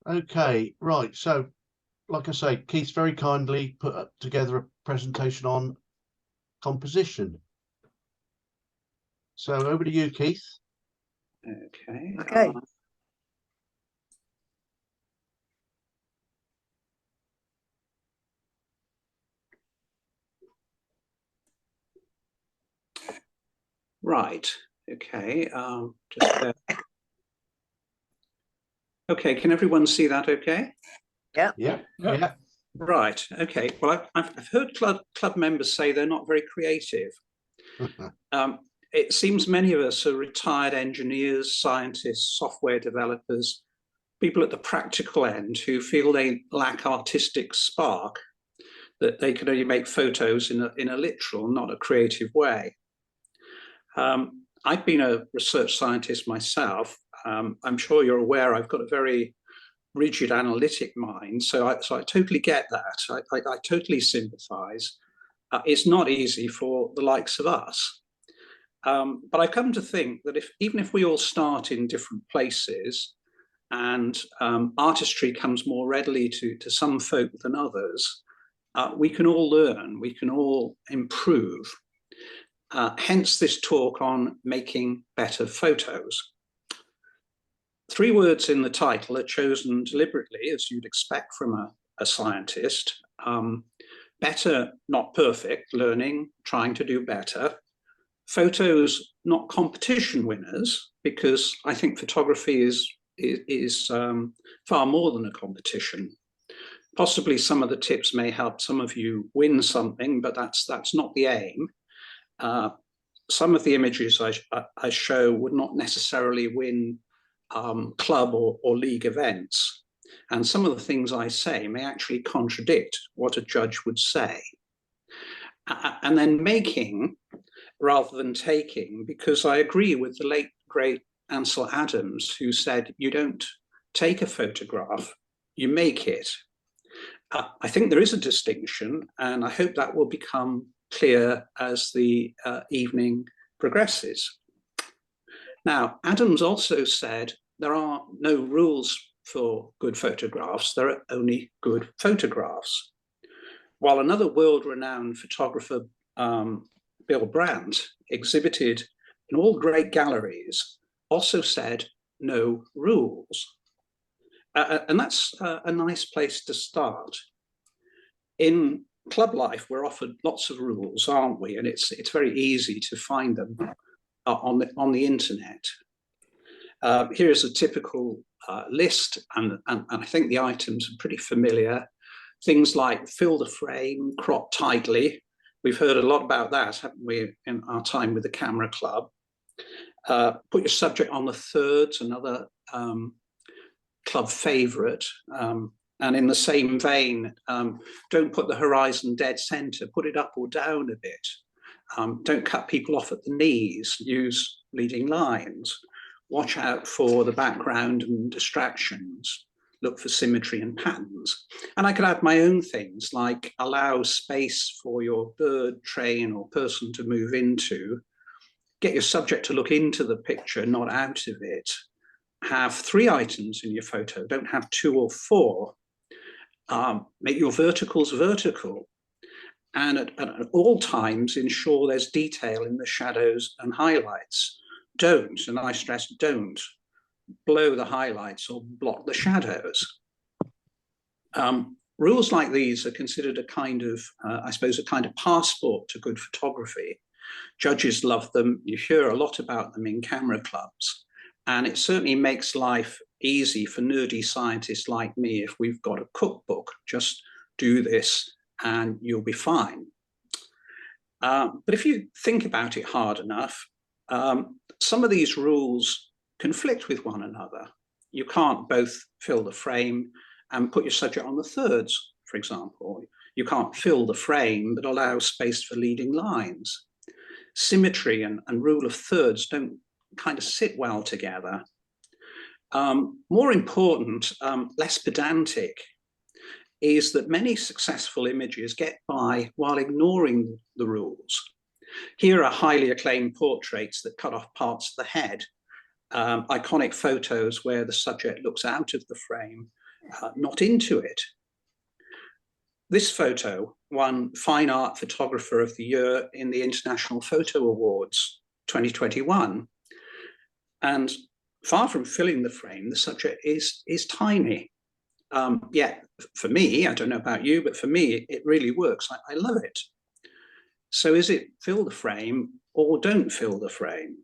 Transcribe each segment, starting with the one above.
Okay, right. So, like I say, Keith's very kindly put together a presentation on composition. So over to you, Keith. Okay. Okay. Right. Okay. Okay. Can everyone see that? Okay. Yeah. Yeah. Yeah. Right. Okay. Well, I've heard club members say they're not very creative. It seems many of us are retired engineers, scientists, software developers, people at the practical end who feel they lack artistic spark, that they can only make photos in a literal, not a creative way. I've been a research scientist myself. I'm sure you're aware I've got a very rigid analytic mind, so I totally get that. I totally sympathize. It's not easy for the likes of us. But I come to think that even if we all start in different places and artistry comes more readily to some folk than others, we can all learn, we can all improve. Hence this talk on making better photos. 3 words in the title are chosen deliberately, as you'd expect from a scientist. Better, not perfect, learning, trying to do better. Photos, not competition winners, because I think photography is far more than a competition. Possibly some of the tips may help some of you win something, but that's not the aim. Some of the images I show would not necessarily win club or league events. And some of the things I say may actually contradict what a judge would say. And then making rather than taking, because I agree with the late, great Ansel Adams, who said, you don't take a photograph, you make it. I think there is a distinction, and I hope that will become clear as the evening progresses. Now, Adams also said there are no rules for good photographs, there are only good photographs. While another world-renowned photographer, Bill Brandt, exhibited in all great galleries, also said no rules. And that's a nice place to start. In club life, we're offered lots of rules, aren't we? And it's very easy to find them on the internet. Here's a typical list, and I think the items are pretty familiar. Things like fill the frame, crop tightly. We've heard a lot about that, haven't we, in our time with the Camera Club. Put your subject on the thirds, another club favorite. And in the same vein, don't put the horizon dead center, put it up or down a bit. Don't cut people off at the knees, use leading lines. Watch out for the background and distractions. Look for symmetry and patterns. And I could add my own things like allow space for your bird, train, or person to move into. Get your subject to look into the picture, not out of it. Have 3 items in your photo, don't have 2 or 4. Make your verticals vertical. And at all times, ensure there's detail in the shadows and highlights. Don't, and I stress don't, blow the highlights or block the shadows. Rules like these are considered a kind of, I suppose, a kind of passport to good photography. Judges love them. You hear a lot about them in camera clubs. And it certainly makes life easy for nerdy scientists like me if we've got a cookbook. Just do this and you'll be fine. But if you think about it hard enough, some of these rules conflict with one another. You can't both fill the frame and put your subject on the thirds, for example. You can't fill the frame but allow space for leading lines. Symmetry and rule of thirds don't kind of sit well together. More important, less pedantic, is that many successful images get by while ignoring the rules. Here are highly acclaimed portraits that cut off parts of the head, iconic photos where the subject looks out of the frame, not into it. This photo won Fine Art Photographer of the Year in the International Photo Awards 2021. And far from filling the frame, the subject is tiny. Yet, for me, I don't know about you, but for me, it really works. I love it. So is it fill the frame or don't fill the frame?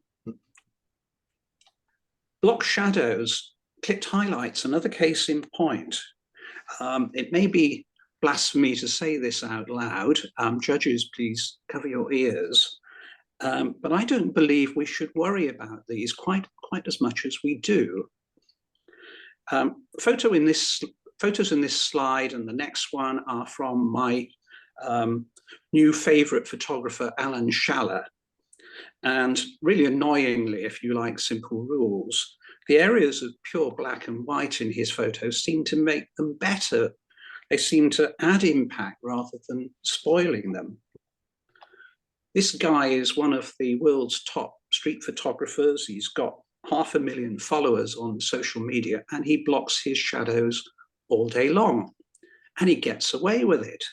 Block shadows, clipped highlights, another case in point. It may be blasphemy to say this out loud. Judges, please cover your ears. But I don't believe we should worry about these quite as much as we do. Photos in this slide and the next one are from my new favorite photographer, Alan Schaller. And really annoyingly, if you like simple rules, the areas of pure black and white in his photos seem to make them better. They seem to add impact rather than spoiling them. This guy is one of the world's top street photographers. He's got 500,000 followers on social media, and he blocks his shadows all day long, and he gets away with it.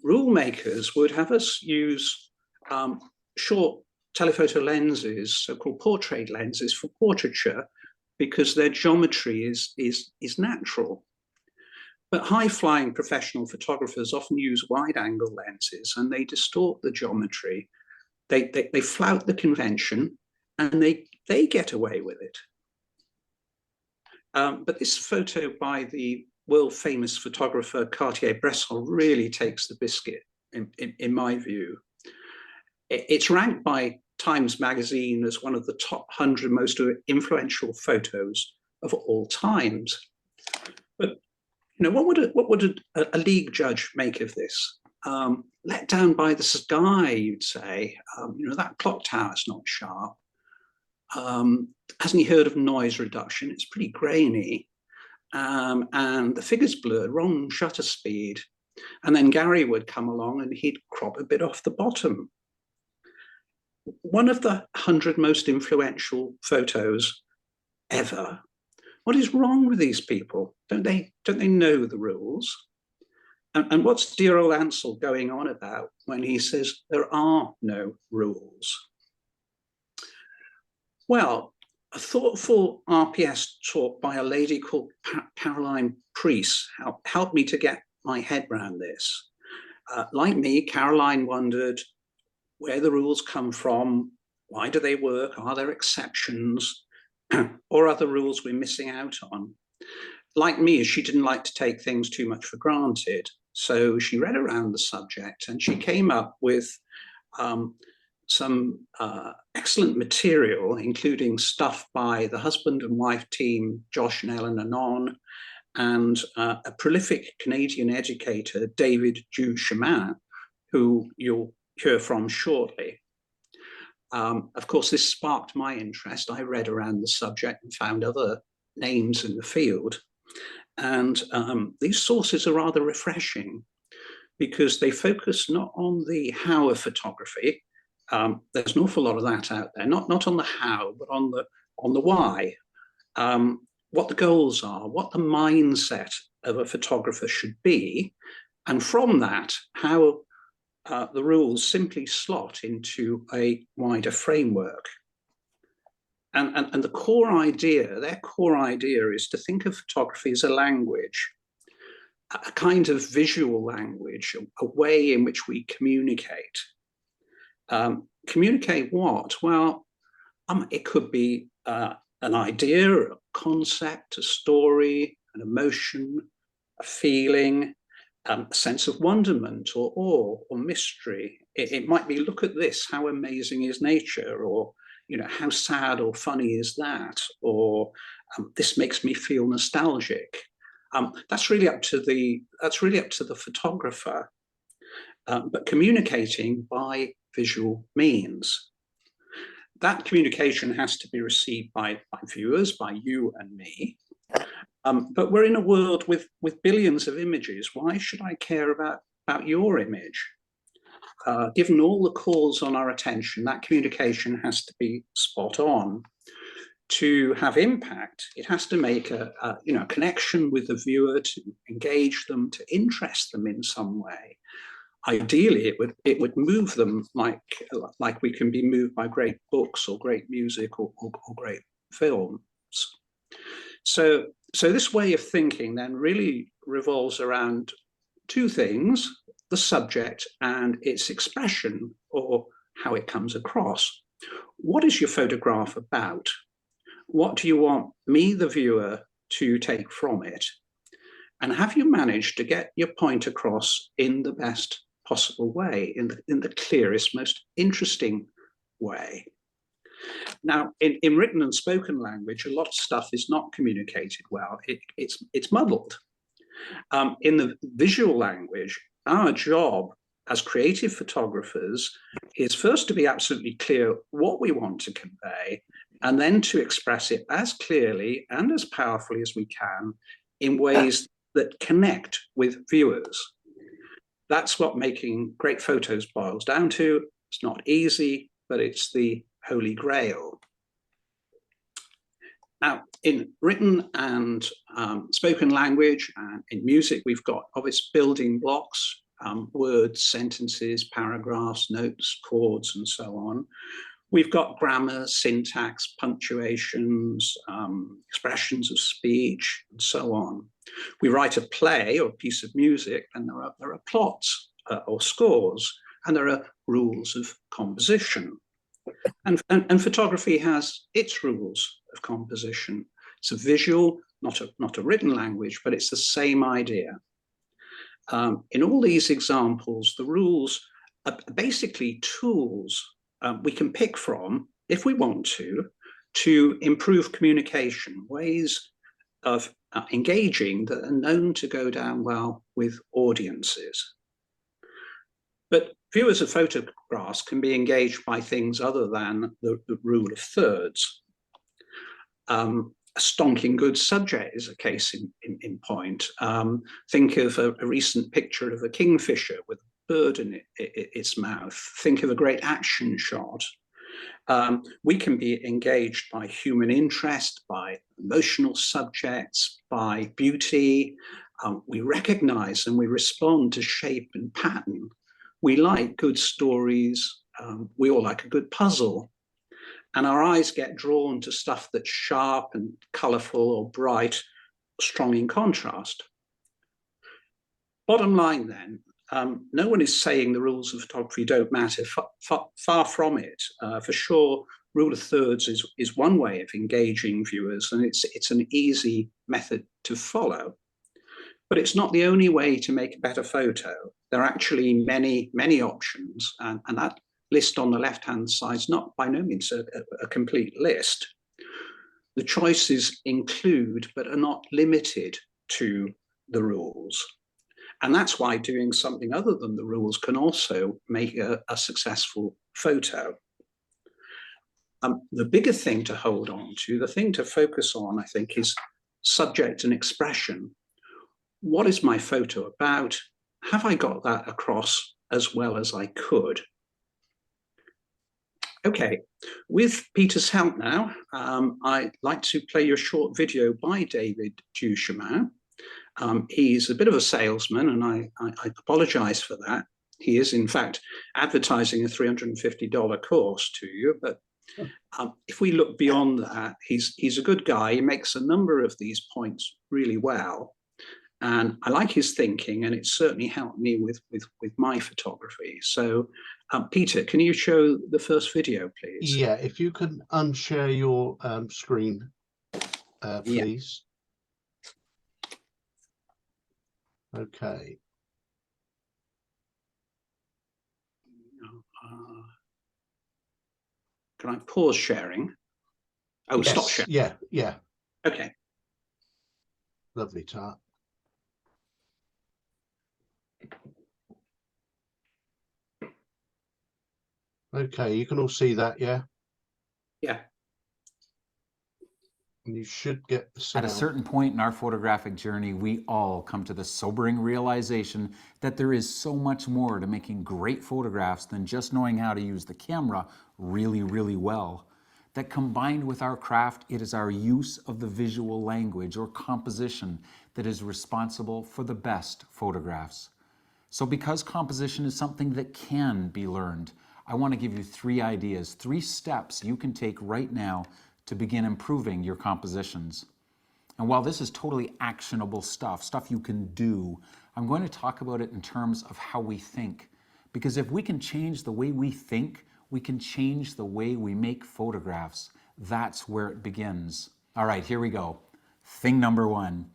Rule makers would have us use short telephoto lenses, so-called portrait lenses, for portraiture, because their geometry is natural. But high-flying professional photographers often use wide-angle lenses, and they distort the geometry. They flout the convention, and they get away with it. But this photo by the world-famous photographer Cartier-Bresson really takes the biscuit, in my view. It's ranked by Times Magazine as one of the top 100 most influential photos of all times. But what would a league judge make of this? Let down by the sky, you'd say. That clock tower's not sharp. Hasn't he heard of noise reduction? It's pretty grainy. And the figure's blurred, wrong shutter speed. And then Gary would come along and he'd crop a bit off the bottom. One of the 100 most influential photos ever. What is wrong with these people? Don't they know the rules? And what's dear old Ansel going on about when he says there are no rules? Well, a thoughtful RPS talk by a lady called Caroline Priest helped me to get my head around this. Like me, Caroline wondered where the rules come from, why do they work, are there exceptions, or other rules we're missing out on? Like me, she didn't like to take things too much for granted. So she read around the subject and she came up with some excellent material, including stuff by the husband and wife team, Josh and Ellen Anon, and a prolific Canadian educator, David Duchemin, who you'll hear from shortly. Of course, this sparked my interest. I read around the subject and found other names in the field. And these sources are rather refreshing because they focus not on the how of photography. There's an awful lot of that out there, not on the how, but on the why. What the goals are, what the mindset of a photographer should be, and from that, how the rules simply slot into a wider framework. And the core idea, their core idea is to think of photography as a language, a kind of visual language, a way in which we communicate. Communicate what? Well, it could be an idea, a concept, a story, an emotion, a feeling, a sense of wonderment or awe or mystery. It might be, look at this, how amazing is nature, or how sad or funny is that, or this makes me feel nostalgic. That's really up to the photographer, but communicating by visual means. That communication has to be received by viewers, by you and me. But we're in a world with billions of images. Why should I care about your image? Given all the calls on our attention, that communication has to be spot on. to have impact, it has to make a connection with the viewer, to engage them, to interest them in some way. Ideally, it would move them like we can be moved by great books or great music or great films. So this way of thinking then really revolves around two things: the subject and its expression, or how it comes across. What is your photograph about? What do you want me, the viewer, to take from it? And have you managed to get your point across in the best possible way, in the clearest, most interesting way? Now, in written and spoken language, a lot of stuff is not communicated well. It's muddled. In the visual language, our job as creative photographers is first to be absolutely clear what we want to convey, and then to express it as clearly and as powerfully as we can in ways that connect with viewers. That's what making great photos boils down to. It's not easy, but it's the holy grail. Now, in written and spoken language and in music, we've got obvious building blocks, words, sentences, paragraphs, notes, chords, and so on. We've got grammar, syntax, punctuations, expressions of speech, and so on. We write a play or a piece of music, and there are plots or scores, and there are rules of composition. And photography has its rules of composition. It's a visual, not a written language, but it's the same idea. In all these examples, the rules are basically tools we can pick from, if we want to improve communication, ways of engaging that are known to go down well with audiences. But viewers of photographs can be engaged by things other than the rule of thirds. A stonking good subject is a case in point. Think of a recent picture of a kingfisher with a bird in its mouth. Think of a great action shot. We can be engaged by human interest, by emotional subjects, by beauty. We recognize and we respond to shape and pattern. We like good stories. We all like a good puzzle. And our eyes get drawn to stuff that's sharp and colorful or bright, strong in contrast. Bottom line then, no one is saying the rules of photography don't matter, far from it. For sure, rule of thirds is one way of engaging viewers, and it's an easy method to follow. But it's not the only way to make a better photo. There are actually many, many options, and that list on the left-hand side is not by no means a complete list. The choices include, but are not limited to, the rules. And that's why doing something other than the rules can also make a successful photo. The bigger thing to hold on to, the thing to focus on, I think, is subject and expression. What is my photo about? Have I got that across as well as I could? Okay, with Peter's help now, I'd like to play you a short video by David Duchemin. He's a bit of a salesman, and I apologize for that. He is, in fact, advertising a $350 course to you, but if we look beyond that, he's a good guy. He makes a number of these points really well. And I like his thinking, and it's certainly helped me with my photography. So, Peter, can you show the first video, please? Yeah, if you can unshare your screen, please. Yeah. Okay. Can I pause sharing? Oh, yes. Stop sharing. Yeah. Okay. Lovely, Tart. Okay, you can all see that, yeah? Yeah. And you should get the sound. At a certain point in our photographic journey, we all come to the sobering realization that there is so much more to making great photographs than just knowing how to use the camera really, really well. that combined with our craft, it is our use of the visual language or composition that is responsible for the best photographs. So because composition is something that can be learned, I want to give you 3 ideas, 3 steps you can take right now to begin improving your compositions. And while this is totally actionable stuff you can do, I'm going to talk about it in terms of how we think. Because if we can change the way we think, we can change the way we make photographs. That's where it begins. All right, here we go. Thing number 1.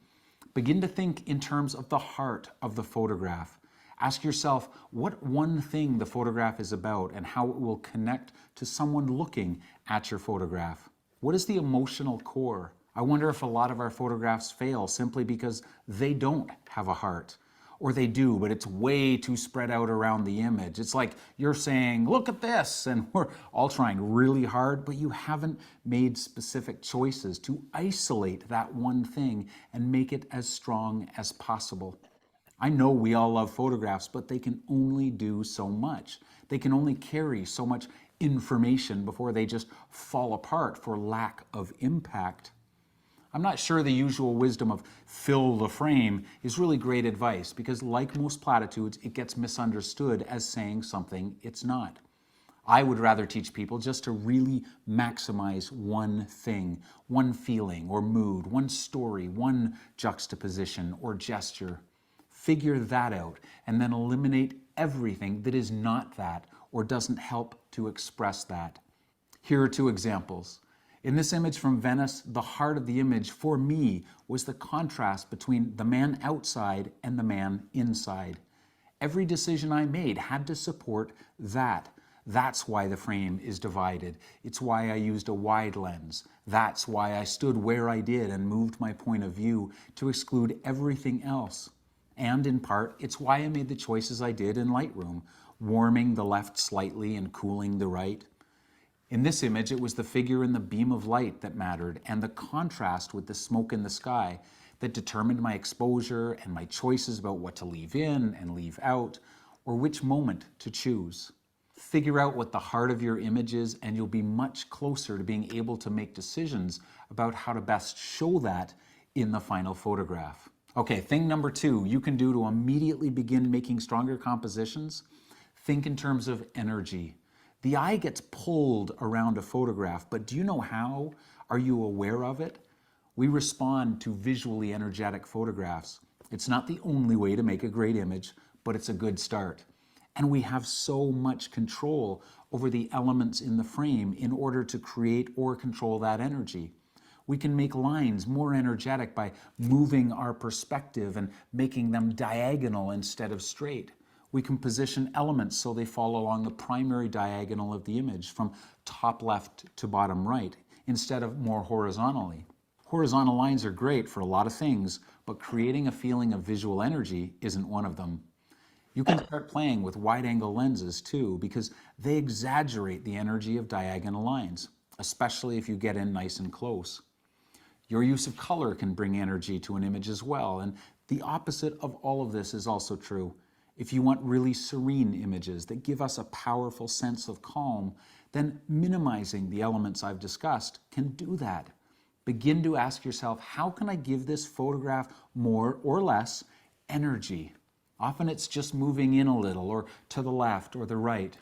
Begin to think in terms of the heart of the photograph. Ask yourself what one thing the photograph is about and how it will connect to someone looking at your photograph. What is the emotional core? I wonder if a lot of our photographs fail simply because they don't have a heart. Or they do, but it's way too spread out around the image. It's like you're saying, look at this, and we're all trying really hard, but you haven't made specific choices to isolate that one thing and make it as strong as possible. I know we all love photographs, but they can only do so much. They can only carry so much information before they just fall apart for lack of impact. I'm not sure the usual wisdom of fill the frame is really great advice because like most platitudes, it gets misunderstood as saying something it's not. I would rather teach people just to really maximize one thing, one feeling or mood, one story, one juxtaposition or gesture. Figure that out and then eliminate everything that is not that or doesn't help to express that. Here are 2 examples. In this image from Venice, the heart of the image for me was the contrast between the man outside and the man inside. Every decision I made had to support that. That's why the frame is divided. It's why I used a wide lens. That's why I stood where I did and moved my point of view to exclude everything else. And in part, it's why I made the choices I did in Lightroom, warming the left slightly and cooling the right. In this image, it was the figure in the beam of light that mattered and the contrast with the smoke in the sky that determined my exposure and my choices about what to leave in and leave out, or which moment to choose. Figure out what the heart of your image is and you'll be much closer to being able to make decisions about how to best show that in the final photograph. Okay, thing number 2 you can do to immediately begin making stronger compositions. Think in terms of energy. The eye gets pulled around a photograph, but do you know how? Are you aware of it? We respond to visually energetic photographs. It's not the only way to make a great image, but it's a good start. And we have so much control over the elements in the frame in order to create or control that energy. We can make lines more energetic by moving our perspective and making them diagonal instead of straight. We can position elements so they fall along the primary diagonal of the image from top left to bottom right instead of more horizontally. Horizontal lines are great for a lot of things, but creating a feeling of visual energy isn't one of them. You can start playing with wide-angle lenses too because they exaggerate the energy of diagonal lines, especially if you get in nice and close. Your use of color can bring energy to an image as well, and the opposite of all of this is also true. If you want really serene images that give us a powerful sense of calm, then minimizing the elements I've discussed can do that. Begin to ask yourself, how can I give this photograph more or less energy? Often it's just moving in a little or to the left or the right.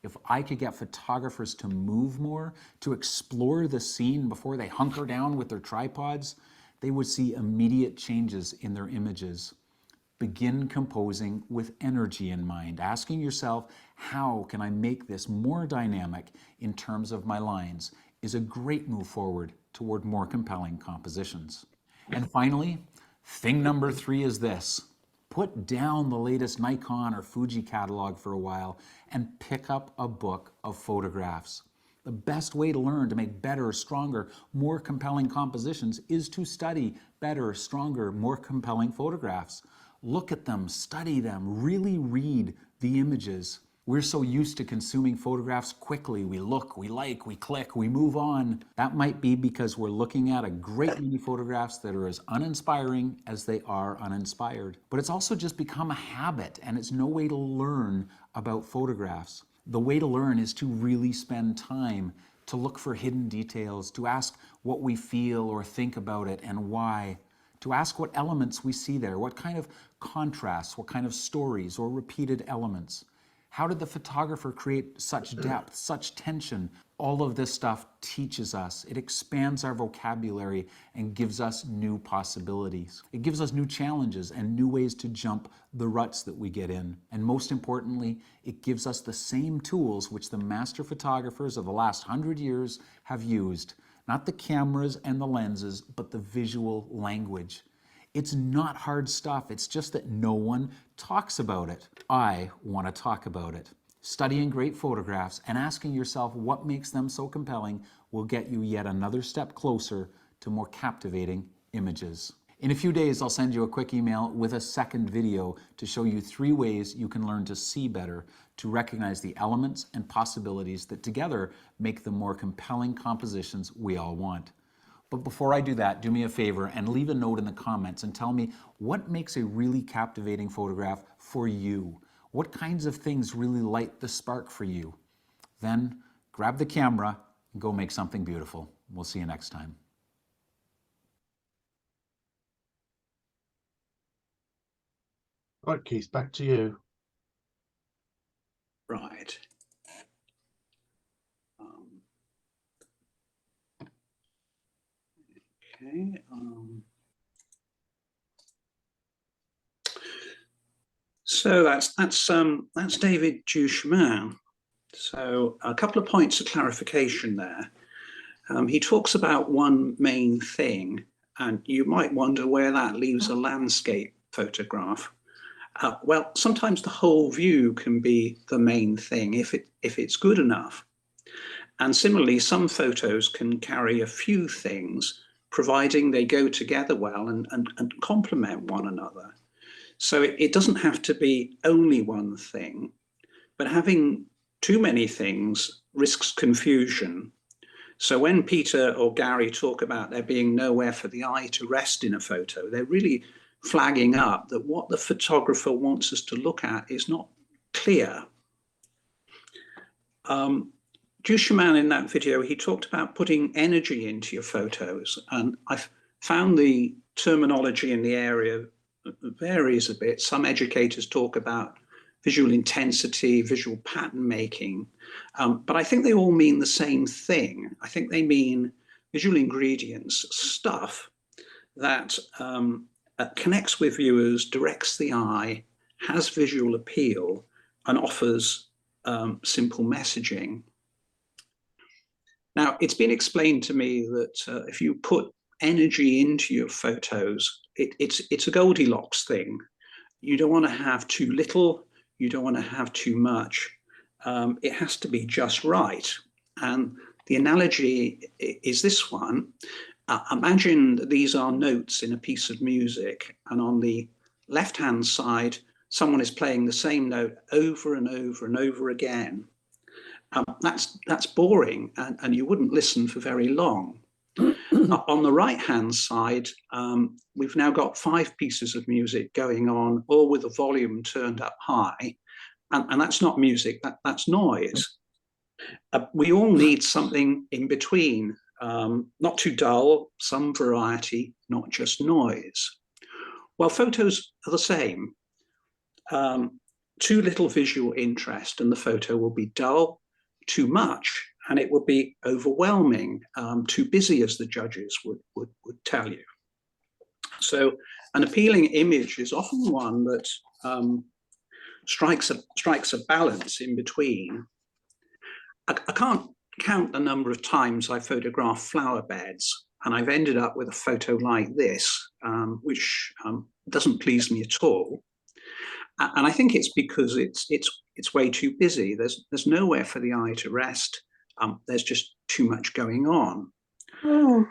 If I could get photographers to move more, to explore the scene before they hunker down with their tripods, they would see immediate changes in their images. Begin composing with energy in mind, asking yourself, how can I make this more dynamic in terms of my lines, is a great move forward toward more compelling compositions. And finally, thing number 3 is this. Put down the latest Nikon or Fuji catalog for a while and pick up a book of photographs. The best way to learn to make better, stronger, more compelling compositions is to study better, stronger, more compelling photographs. Look at them, study them, really read the images. We're so used to consuming photographs quickly. We look, we like, we click, we move on. That might be because we're looking at a great many photographs that are as uninspiring as they are uninspired. But it's also just become a habit, and it's no way to learn about photographs. The way to learn is to really spend time to look for hidden details, to ask what we feel or think about it and why, to ask what elements we see there, what kind of contrasts, what kind of stories or repeated elements. How did the photographer create such depth, such tension? All of this stuff teaches us. It expands our vocabulary and gives us new possibilities. It gives us new challenges and new ways to jump the ruts that we get in. And most importantly, it gives us the same tools which the master photographers of the last 100 years have used. Not the cameras and the lenses, but the visual language. It's not hard stuff. It's just that no one talks about it. I want to talk about it. Studying great photographs and asking yourself what makes them so compelling will get you yet another step closer to more captivating images. In a few days, I'll send you a quick email with a second video to show you 3 ways you can learn to see better, to recognize the elements and possibilities that together make the more compelling compositions we all want. But before I do that, do me a favor and leave a note in the comments and tell me what makes a really captivating photograph for you. What kinds of things really light the spark for you? Then grab the camera and go make something beautiful. We'll see you next time. Right, Keith, back to you. Right. Okay. So that's David Duchemin. So a couple of points of clarification there. He talks about one main thing, and you might wonder where that leaves a landscape photograph. Well, sometimes the whole view can be the main thing if it's good enough. And similarly, some photos can carry a few things, providing they go together well and complement one another. So it doesn't have to be only one thing, but having too many things risks confusion. So when Peter or Gary talk about there being nowhere for the eye to rest in a photo, they're really flagging up that what the photographer wants us to look at is not clear. Duchemin in that video, he talked about putting energy into your photos, and I've found the terminology in the area varies a bit. Some educators talk about visual intensity, visual pattern making, but I think they all mean the same thing. I think they mean visual ingredients, stuff that connects with viewers, directs the eye, has visual appeal, and offers simple messaging. Now, it's been explained to me that if you put energy into your photos, it's a Goldilocks thing. You don't want to have too little, you don't want to have too much. It has to be just right. And the analogy is this one. Imagine that these are notes in a piece of music, and on the left-hand side, someone is playing the same note over and over and over again. That's boring, and you wouldn't listen for very long. On the right-hand side, we've now got 5 pieces of music going on, all with the volume turned up high, and that's not music, that's noise. We all need something in between, not too dull, some variety, not just noise. Well, photos are the same. Too little visual interest and the photo will be dull. Too much and it would be overwhelming, too busy, as the judges would tell you. So an appealing image is often one that strikes a balance in between. I can't count the number of times I photographed flower beds, and I've ended up with a photo like this, which doesn't please me at all. And I think it's because it's way too busy. There's nowhere for the eye to rest. There's just too much going on. So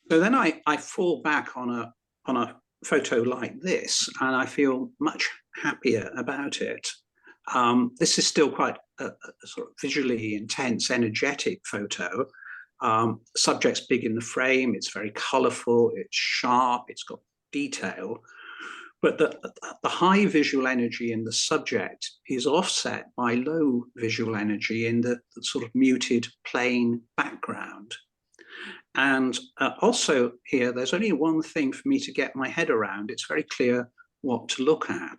then I fall back on a photo like this, and I feel much happier about it. This is still quite a sort of visually intense, energetic photo. Subject's big in the frame, it's very colorful, it's sharp, it's got detail. But the high visual energy in the subject is offset by low visual energy in the sort of muted plain background. And also here, there's only one thing for me to get my head around. It's very clear what to look at.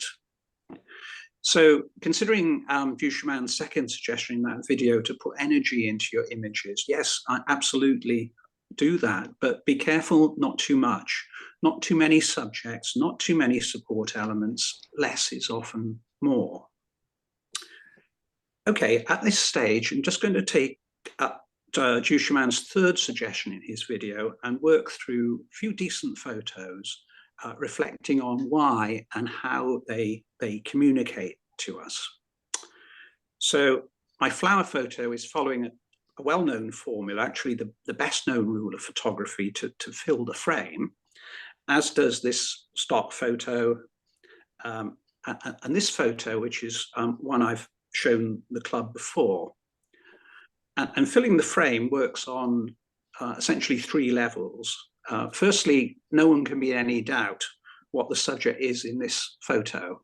So considering Duchemin's second suggestion in that video to put energy into your images, yes, I absolutely do that, but be careful not too much. Not too many subjects, not too many support elements. Less is often more. Okay, at this stage, I'm just going to take up Duchemin's third suggestion in his video and work through a few decent photos, reflecting on why and how they communicate to us. So my flower photo is following a well-known formula, actually the best-known rule of photography to fill the frame, as does this stock photo, and this photo, which is one I've shown the club before. And filling the frame works on essentially three levels. Firstly, no one can be in any doubt what the subject is in this photo,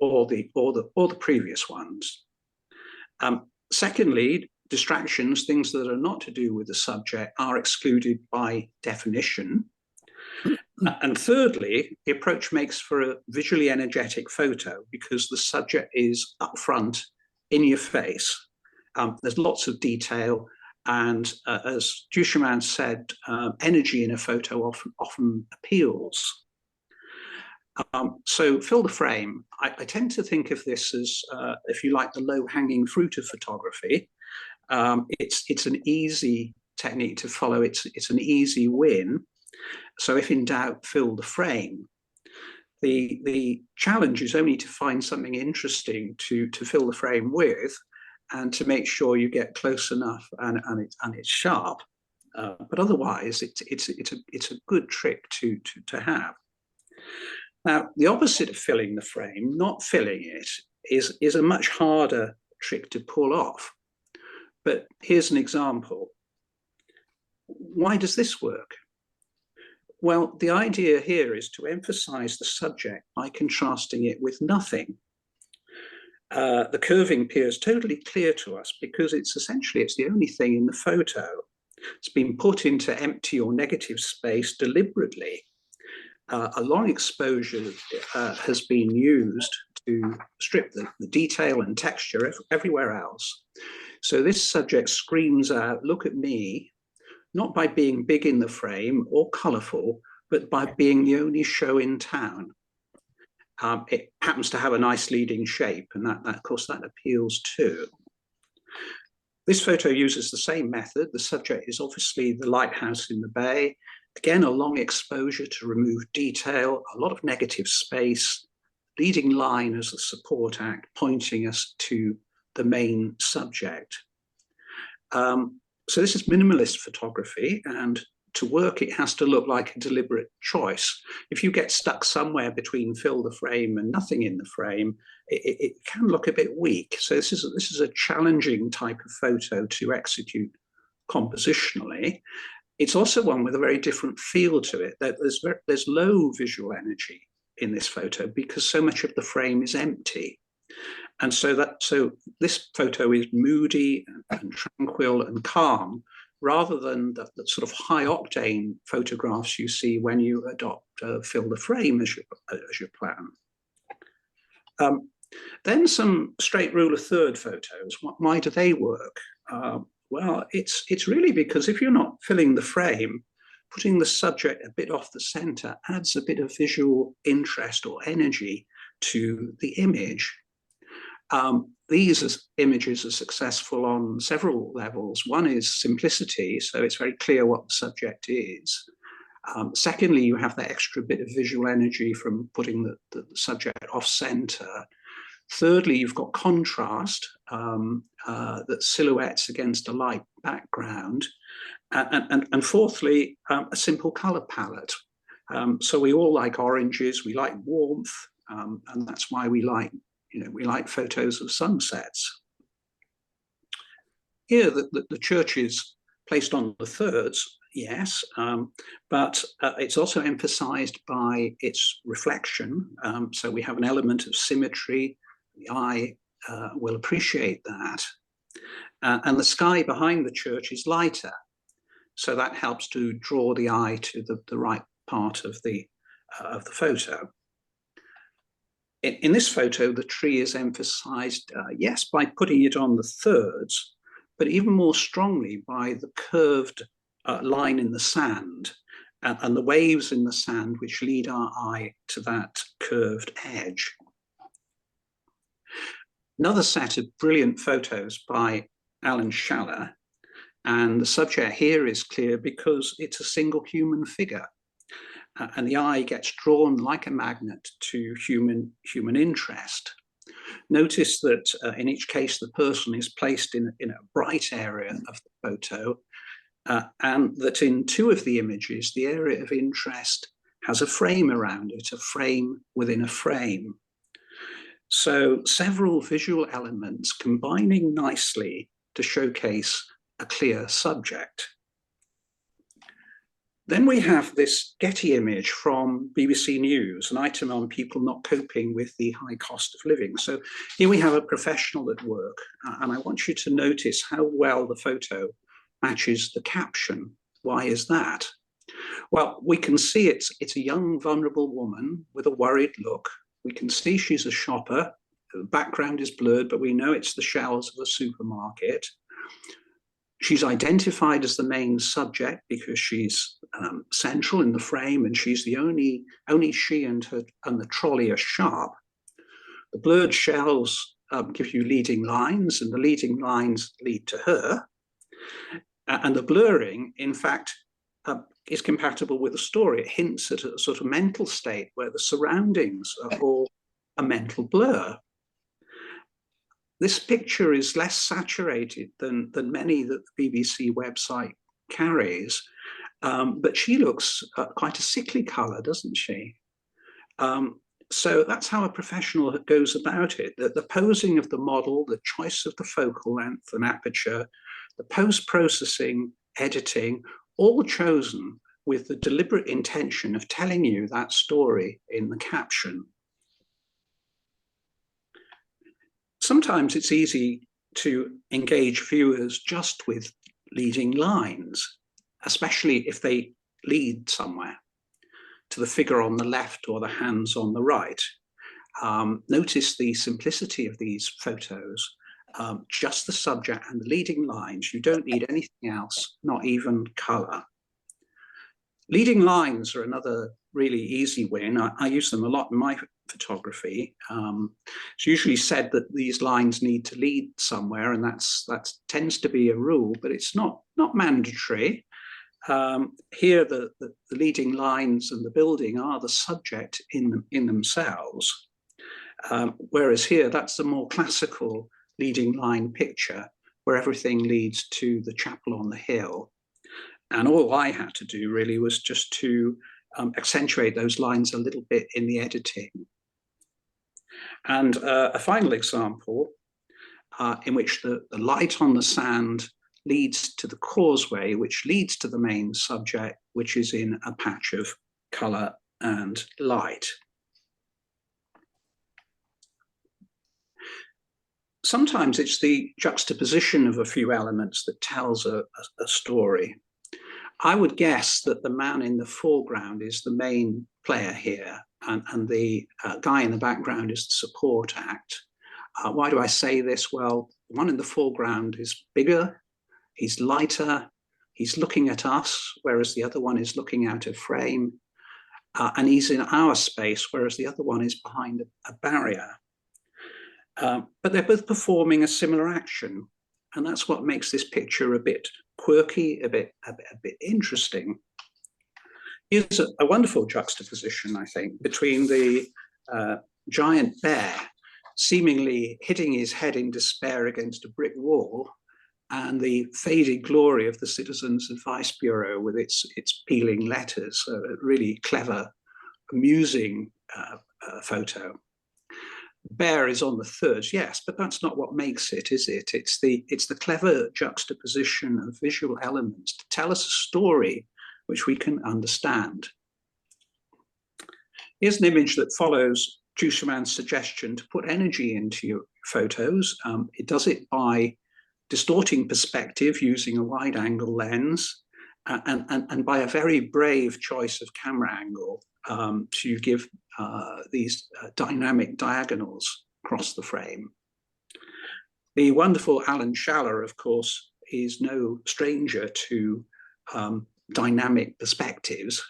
or the previous ones. Secondly, distractions, things that are not to do with the subject, are excluded by definition. And thirdly, the approach makes for a visually energetic photo because the subject is up front, in your face. There's lots of detail, and as Duchemin said, energy in a photo often appeals. So fill the frame. I tend to think of this as, if you like, the low-hanging fruit of photography. It's an easy technique to follow. It's an easy win. So if in doubt, fill the frame. The challenge is only to find something interesting to fill the frame with, and to make sure you get close enough and it's sharp. But otherwise, it's a good trick to have. Now, the opposite of filling the frame, not filling it, is a much harder trick to pull off. But here's an example. Why does this work? Well, the idea here is to emphasize the subject by contrasting it with nothing. The curving appears totally clear to us because it's the only thing in the photo. It's been put into empty or negative space deliberately. A long exposure has been used to strip the detail and texture everywhere else. So this subject screams out, "Look at me," not by being big in the frame or colorful, but by being the only show in town. It happens to have a nice leading shape, and that of course, that appeals too. This photo uses the same method. The subject is obviously the lighthouse in the bay. Again, a long exposure to remove detail, a lot of negative space, leading line as the support act, pointing us to the main subject. So this is minimalist photography, and to work, it has to look like a deliberate choice. If you get stuck somewhere between fill the frame and nothing in the frame, it can look a bit weak. So this is a challenging type of photo to execute compositionally. It's also one with a very different feel to it. There's low visual energy in this photo because so much of the frame is empty. And so this photo is moody and tranquil and calm, rather than the sort of high octane photographs you see when you adopt fill the frame as your plan. Then some straight rule of third photos. Why do they work? Well, it's really because if you're not filling the frame, putting the subject a bit off the center adds a bit of visual interest or energy to the image. These images are successful on several levels. One is simplicity, so it's very clear what the subject is. Secondly, you have that extra bit of visual energy from putting the subject off center. Thirdly, you've got contrast that silhouettes against a light background. And fourthly, a simple color palette. So we all like oranges, we like warmth, and that's why we like photos of sunsets. Here, the church is placed on the thirds, yes, but it's also emphasized by its reflection. So we have an element of symmetry. The eye will appreciate that. And the sky behind the church is lighter. So that helps to draw the eye to the right part of the photo. In this photo, the tree is emphasized, yes, by putting it on the thirds, but even more strongly by the curved line in the sand and the waves in the sand which lead our eye to that curved edge. Another set of brilliant photos by Alan Schaller, and the subject here is clear because it's a single human figure. And the eye gets drawn like a magnet to human interest. Notice that in each case, the person is placed in a bright area of the photo, and that in two of the images, the area of interest has a frame around it, a frame within a frame. So several visual elements combining nicely to showcase a clear subject. Then we have this Getty image from BBC News, an item on people not coping with the high cost of living. So here we have a professional at work, and I want you to notice how well the photo matches the caption. Why is that? Well, we can see it's a young, vulnerable woman with a worried look. We can see she's a shopper. The background is blurred, but we know it's the shelves of a supermarket. She's identified as the main subject because she's central in the frame, and she's the only she and the trolley are sharp. The blurred shelves give you leading lines, and the leading lines lead to her. And the blurring, in fact, is compatible with the story. It hints at a sort of mental state where the surroundings are all a mental blur. This picture is less saturated than many that the BBC website carries, but she looks quite a sickly colour, doesn't she? So that's how a professional goes about it. The posing of the model, the choice of the focal length and aperture, the post-processing, editing, all chosen with the deliberate intention of telling you that story in the caption. Sometimes it's easy to engage viewers just with leading lines, especially if they lead somewhere to the figure on the left or the hands on the right. Notice the simplicity of these photos, just the subject and the leading lines. You don't need anything else, not even color. Leading lines are another really easy win. I use them a lot in my photography. It's usually said that these lines need to lead somewhere, and that tends to be a rule, but it's not mandatory. Here, the leading lines and the building are the subject in themselves, whereas here, that's the more classical leading line picture, where everything leads to the chapel on the hill. And all I had to do really was just to accentuate those lines a little bit in the editing. And a final example in which the light on the sand leads to the causeway, which leads to the main subject, which is in a patch of colour and light. Sometimes it's the juxtaposition of a few elements that tells a story. I would guess that the man in the foreground is the main player here, and the guy in the background is the support act. Why do I say this? Well, the one in the foreground is bigger, he's lighter, he's looking at us, whereas the other one is looking out of frame, and he's in our space, whereas the other one is behind a barrier. But they're both performing a similar action, and that's what makes this picture a bit quirky, a bit interesting. Here's a wonderful juxtaposition, I think, between the giant bear seemingly hitting his head in despair against a brick wall and the faded glory of the Citizens Advice Bureau with its peeling letters. A really clever, amusing photo. bear is on the thirds, yes, but that's not what makes it, is it? It's the clever juxtaposition of visual elements to tell us a story which we can understand. Here's an image that follows Duchemin's suggestion to put energy into your photos. It does it by distorting perspective using a wide-angle lens, and by a very brave choice of camera angle to give these dynamic diagonals across the frame. The wonderful Alan Schaller, of course, is no stranger to dynamic perspectives.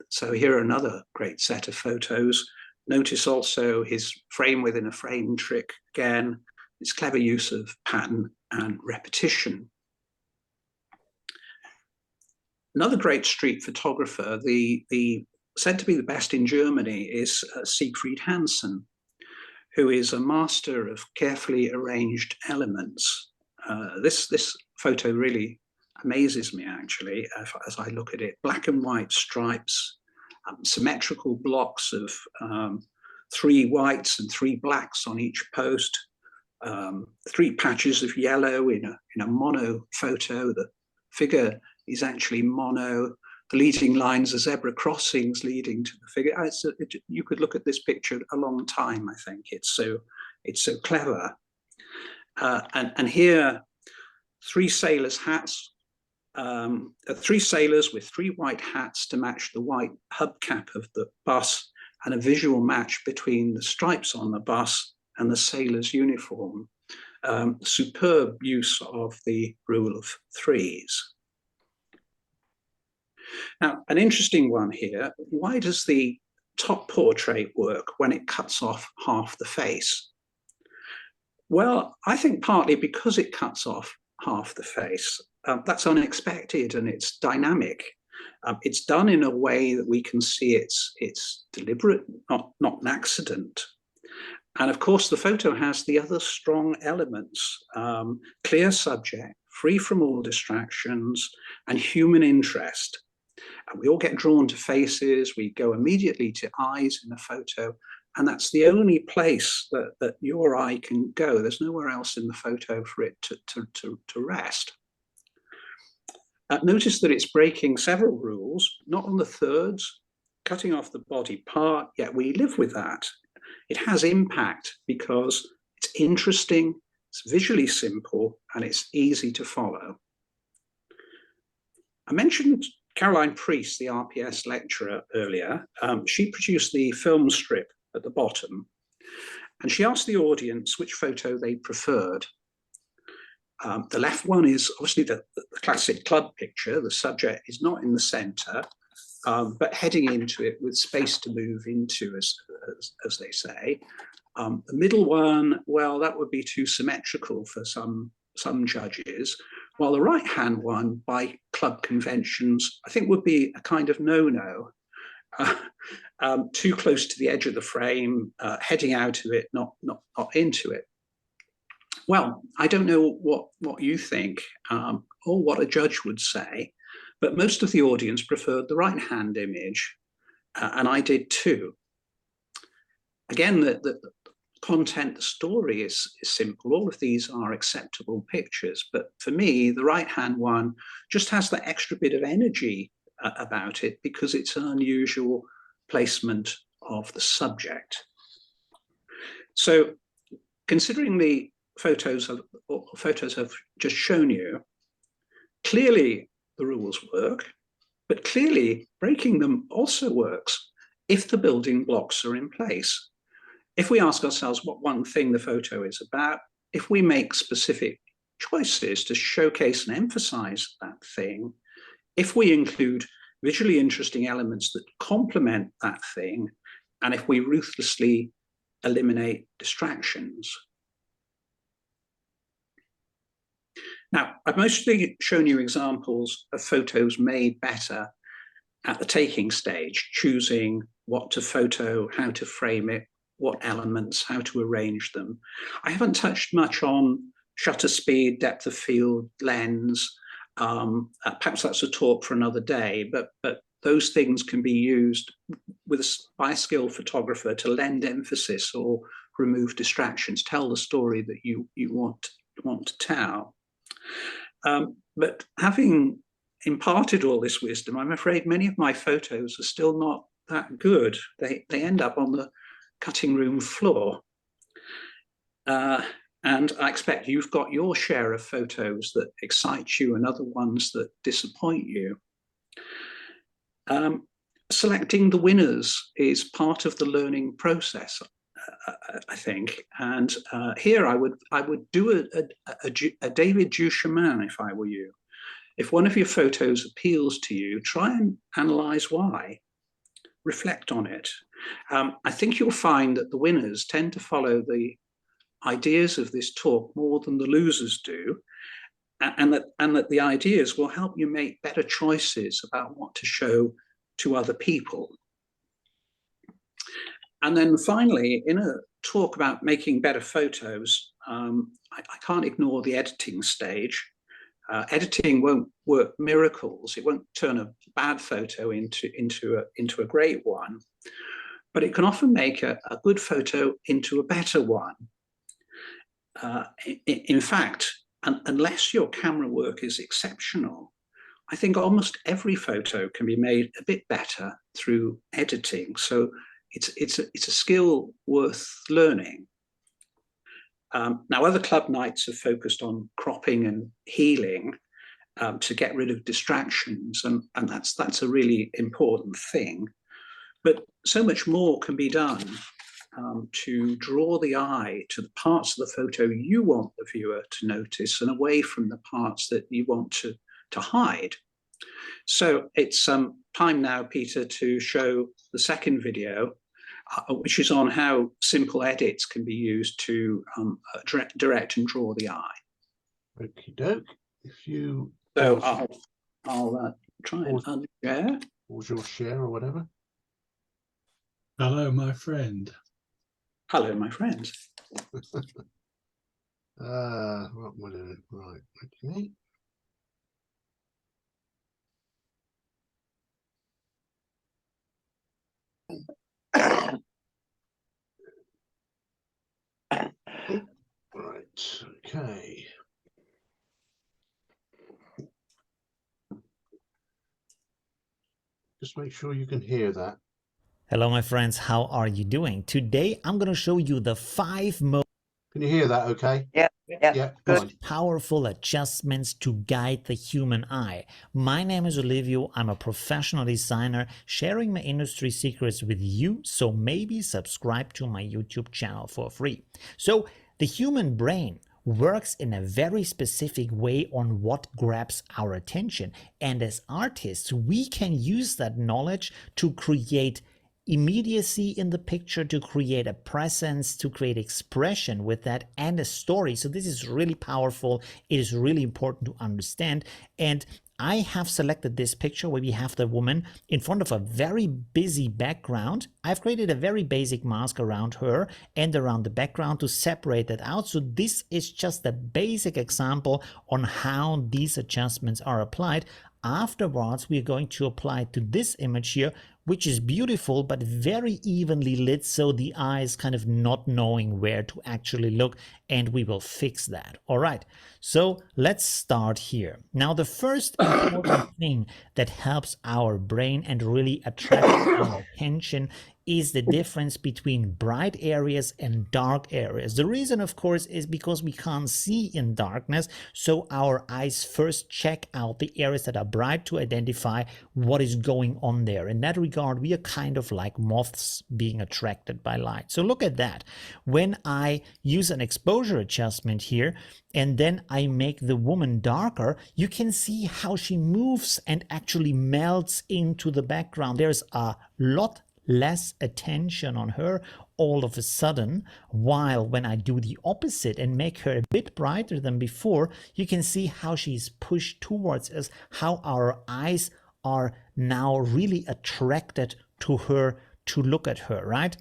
So here are another great set of photos. Notice also his frame within a frame trick again, his clever use of pattern and repetition. Another great street photographer, said to be the best in Germany, is Siegfried Hansen, who is a master of carefully arranged elements. This photo really amazes me, actually, as I look at it. Black and white stripes, symmetrical blocks of 3 whites and 3 blacks on each post, 3 patches of yellow in a mono photo. The figure is actually mono. The leading lines are zebra crossings leading to the figure. You could look at this picture a long time, I think. It's so clever. And here, 3 sailors' hats, 3 sailors with 3 white hats to match the white hubcap of the bus, and a visual match between the stripes on the bus and the sailor's uniform. Superb use of the rule of 3s. Now, an interesting one here, why does the top portrait work when it cuts off half the face? Well, I think partly because it cuts off half the face. That's unexpected and it's dynamic. It's done in a way that we can see it's deliberate, not an accident. And of course, the photo has the other strong elements, clear subject, free from all distractions, and human interest. And we all get drawn to faces, we go immediately to eyes in a photo, and that's the only place that your eye can go. There's nowhere else in the photo for it to rest. Notice that it's breaking several rules, not on the thirds, cutting off the body part, yet we live with that. It has impact because it's interesting, it's visually simple, and it's easy to follow. I mentioned Caroline Priest, the RPS lecturer, earlier. She produced the film strip at the bottom, and she asked the audience which photo they preferred. The left one is obviously the classic club picture. The subject is not in the center, but heading into it with space to move into, as they say. The middle one, well, that would be too symmetrical for some judges, while the right-hand one, by club conventions, I think would be a kind of no-no. Too close to the edge of the frame, heading out of it, not into it. Well, I don't know what you think or what a judge would say, but most of the audience preferred the right-hand image, and I did too. Again, the content, the story is simple. All of these are acceptable pictures, but for me, the right-hand one just has that extra bit of energy about it because it's an unusual placement of the subject. So, considering the photos I've just shown you, clearly the rules work, but clearly breaking them also works if the building blocks are in place. If we ask ourselves what one thing the photo is about, if we make specific choices to showcase and emphasize that thing, if we include visually interesting elements that complement that thing, and if we ruthlessly eliminate distractions. Now, I've mostly shown you examples of photos made better at the taking stage, choosing what to photo, how to frame it, what elements, how to arrange them. I haven't touched much on shutter speed, depth of field, lens. Perhaps that's a talk for another day, but those things can be used by a skilled photographer to lend emphasis or remove distractions, tell the story that you want to tell. But having imparted all this wisdom, I'm afraid many of my photos are still not that good. They end up on the cutting room floor. And I expect you've got your share of photos that excite you and other ones that disappoint you. Selecting the winners is part of the learning process, I think. And here I would do a David Duchemin if I were you. If one of your photos appeals to you, try and analyze why. Reflect on it. I think you'll find that the winners tend to follow the ideas of this talk more than the losers do, and that the ideas will help you make better choices about what to show to other people. And then finally, in a talk about making better photos, I can't ignore the editing stage. Editing won't work miracles. It won't turn a bad photo into a great one, but it can often make a good photo into a better one. In fact, unless your camera work is exceptional, I think almost every photo can be made a bit better through editing. So it's a skill worth learning. Now, other club nights have focused on cropping and healing to get rid of distractions, and that's a really important thing. But so much more can be done to draw the eye to the parts of the photo you want the viewer to notice and away from the parts that you want to hide. So it's time now, Peter, to show the second video, which is on how simple edits can be used to direct and draw the eye. Okie doke. If you So I'll try and unshare. pause your share or whatever. Hello, my friend. Hello, my friends. What am I doing? Right, okay. Right, okay. Just make sure you can hear that. Hello my friends, how are you doing? Today I'm going to show you the 5 most Can you hear that okay? Yeah. Yeah, fine. powerful adjustments to guide the human eye. My name is Olivio, I'm a professional designer sharing my industry secrets with you, so maybe subscribe to my YouTube channel for free. So the human brain works in a very specific way on what grabs our attention, and as artists we can use that knowledge to create immediacy in the picture, to create a presence, to create expression with that and a story. So this is really powerful. It is really important to understand. And I have selected this picture where we have the woman in front of a very busy background. I've created a very basic mask around her and around the background to separate that out. So this is just a basic example on how these adjustments are applied. Afterwards, we are going to apply to this image here, which is beautiful but very evenly lit, so the eye is kind of not knowing where to actually look, and we will fix that. All right, so let's start here. Now, the first important thing that helps our brain and really attracts our attention is the difference between bright areas and dark areas. The reason, of course, is because we can't see in darkness, so our eyes first check out the areas that are bright to identify what is going on there. In that regard, we are kind of like moths being attracted by light. So look at that. When I use an exposure adjustment here, and then I make the woman darker, you can see how she moves and actually melts into the background. There's a lot less attention on her all of a sudden, while when I do the opposite and make her a bit brighter than before, you can see how she's pushed towards us, how our eyes are now really attracted to her, to look at her, right?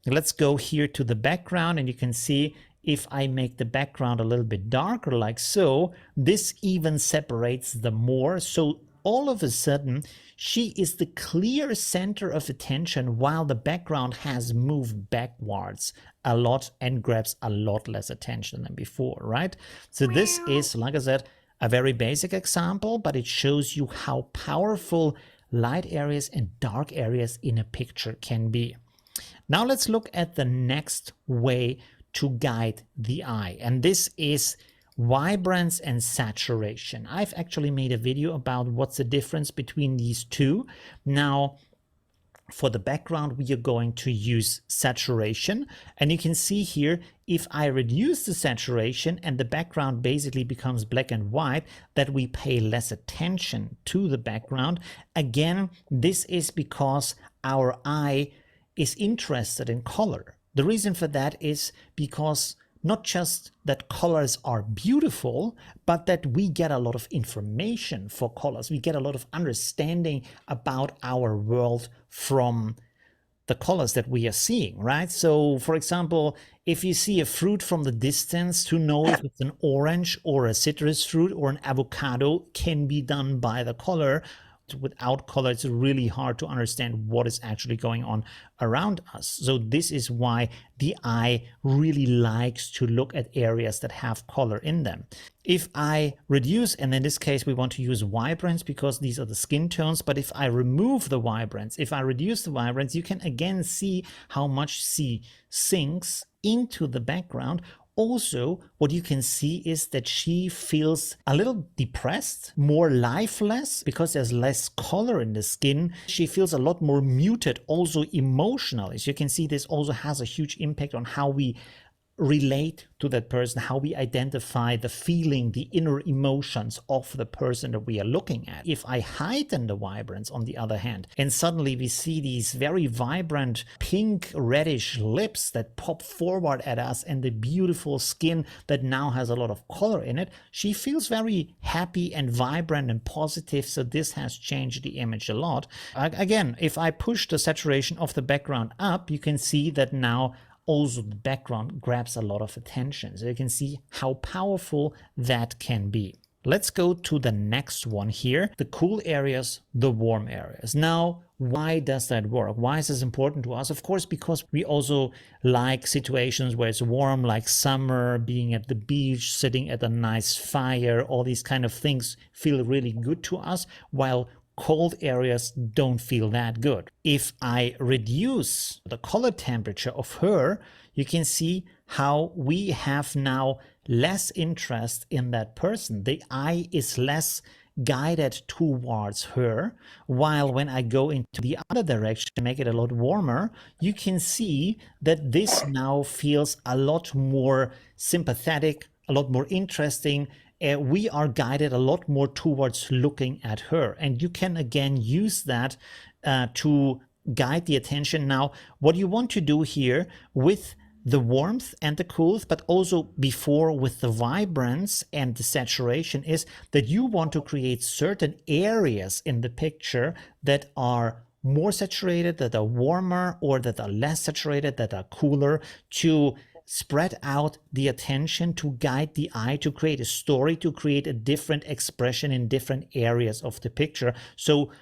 Let's go here to the background, and you can see if I make the background a little bit darker like so, this even separates them more. So all of a sudden she is the clear center of attention while the background has moved backwards a lot and grabs a lot less attention than before, right? So this is, like I said, a very basic example, but it shows you how powerful light areas and dark areas in a picture can be. Now let's look at the next way to guide the eye, and this is vibrance and saturation. I've actually made a video about what's the difference between these two. Now, for the background, we are going to use saturation, and you can see here, if I reduce the saturation and the background basically becomes black and white, that we pay less attention to the background. Again, this is because our eye is interested in color. The reason for that is because not just that colors are beautiful, but that we get a lot of information for colors. We get a lot of understanding about our world from the colors that we are seeing, right? So, for example, if you see a fruit from the distance, to know if it's an orange or a citrus fruit or an avocado can be done by the color. Without color, it's really hard to understand what is actually going on around us. So this is why the eye really likes to look at areas that have color in them. If I reduce, and in this case we want to use vibrance because these are the skin tones, but if I remove the vibrance, if I reduce the vibrance, you can again see how much she sinks into the background. Also, what you can see is that she feels a little depressed, more lifeless, because there's less color in the skin. She feels a lot more muted, also emotionally. So you can see this also has a huge impact on how we relate to that person, how we identify the feeling, the inner emotions of the person that we are looking at. If I heighten the vibrance, on the other hand, and suddenly we see these very vibrant pink reddish lips that pop forward at us and the beautiful skin that now has a lot of color in it, she feels very happy and vibrant and positive. So this has changed the image a lot. Again, if I push the saturation of the background up, you can see that now also the background grabs a lot of attention. So you can see how powerful that can be. Let's go to the next one here, the cool areas, the warm areas. Now, why does that work? Why is this important to us? Of course, because we also like situations where it's warm, like summer, being at the beach, sitting at a nice fire, all these kind of things feel really good to us, while cold areas don't feel that good. If I reduce the color temperature of her, you can see how we have now less interest in that person. The eye is less guided towards her, while when I go into the other direction to make it a lot warmer, you can see that this now feels a lot more sympathetic, a lot more interesting. We are guided a lot more towards looking at her, and you can again use that to guide the attention. Now, what you want to do here with the warmth and the coolth, but also before with the vibrance and the saturation, is that you want to create certain areas in the picture that are more saturated, that are warmer, or that are less saturated, that are cooler, to spread out the attention, to guide the eye, to create a story, to create a different expression in different areas of the picture. So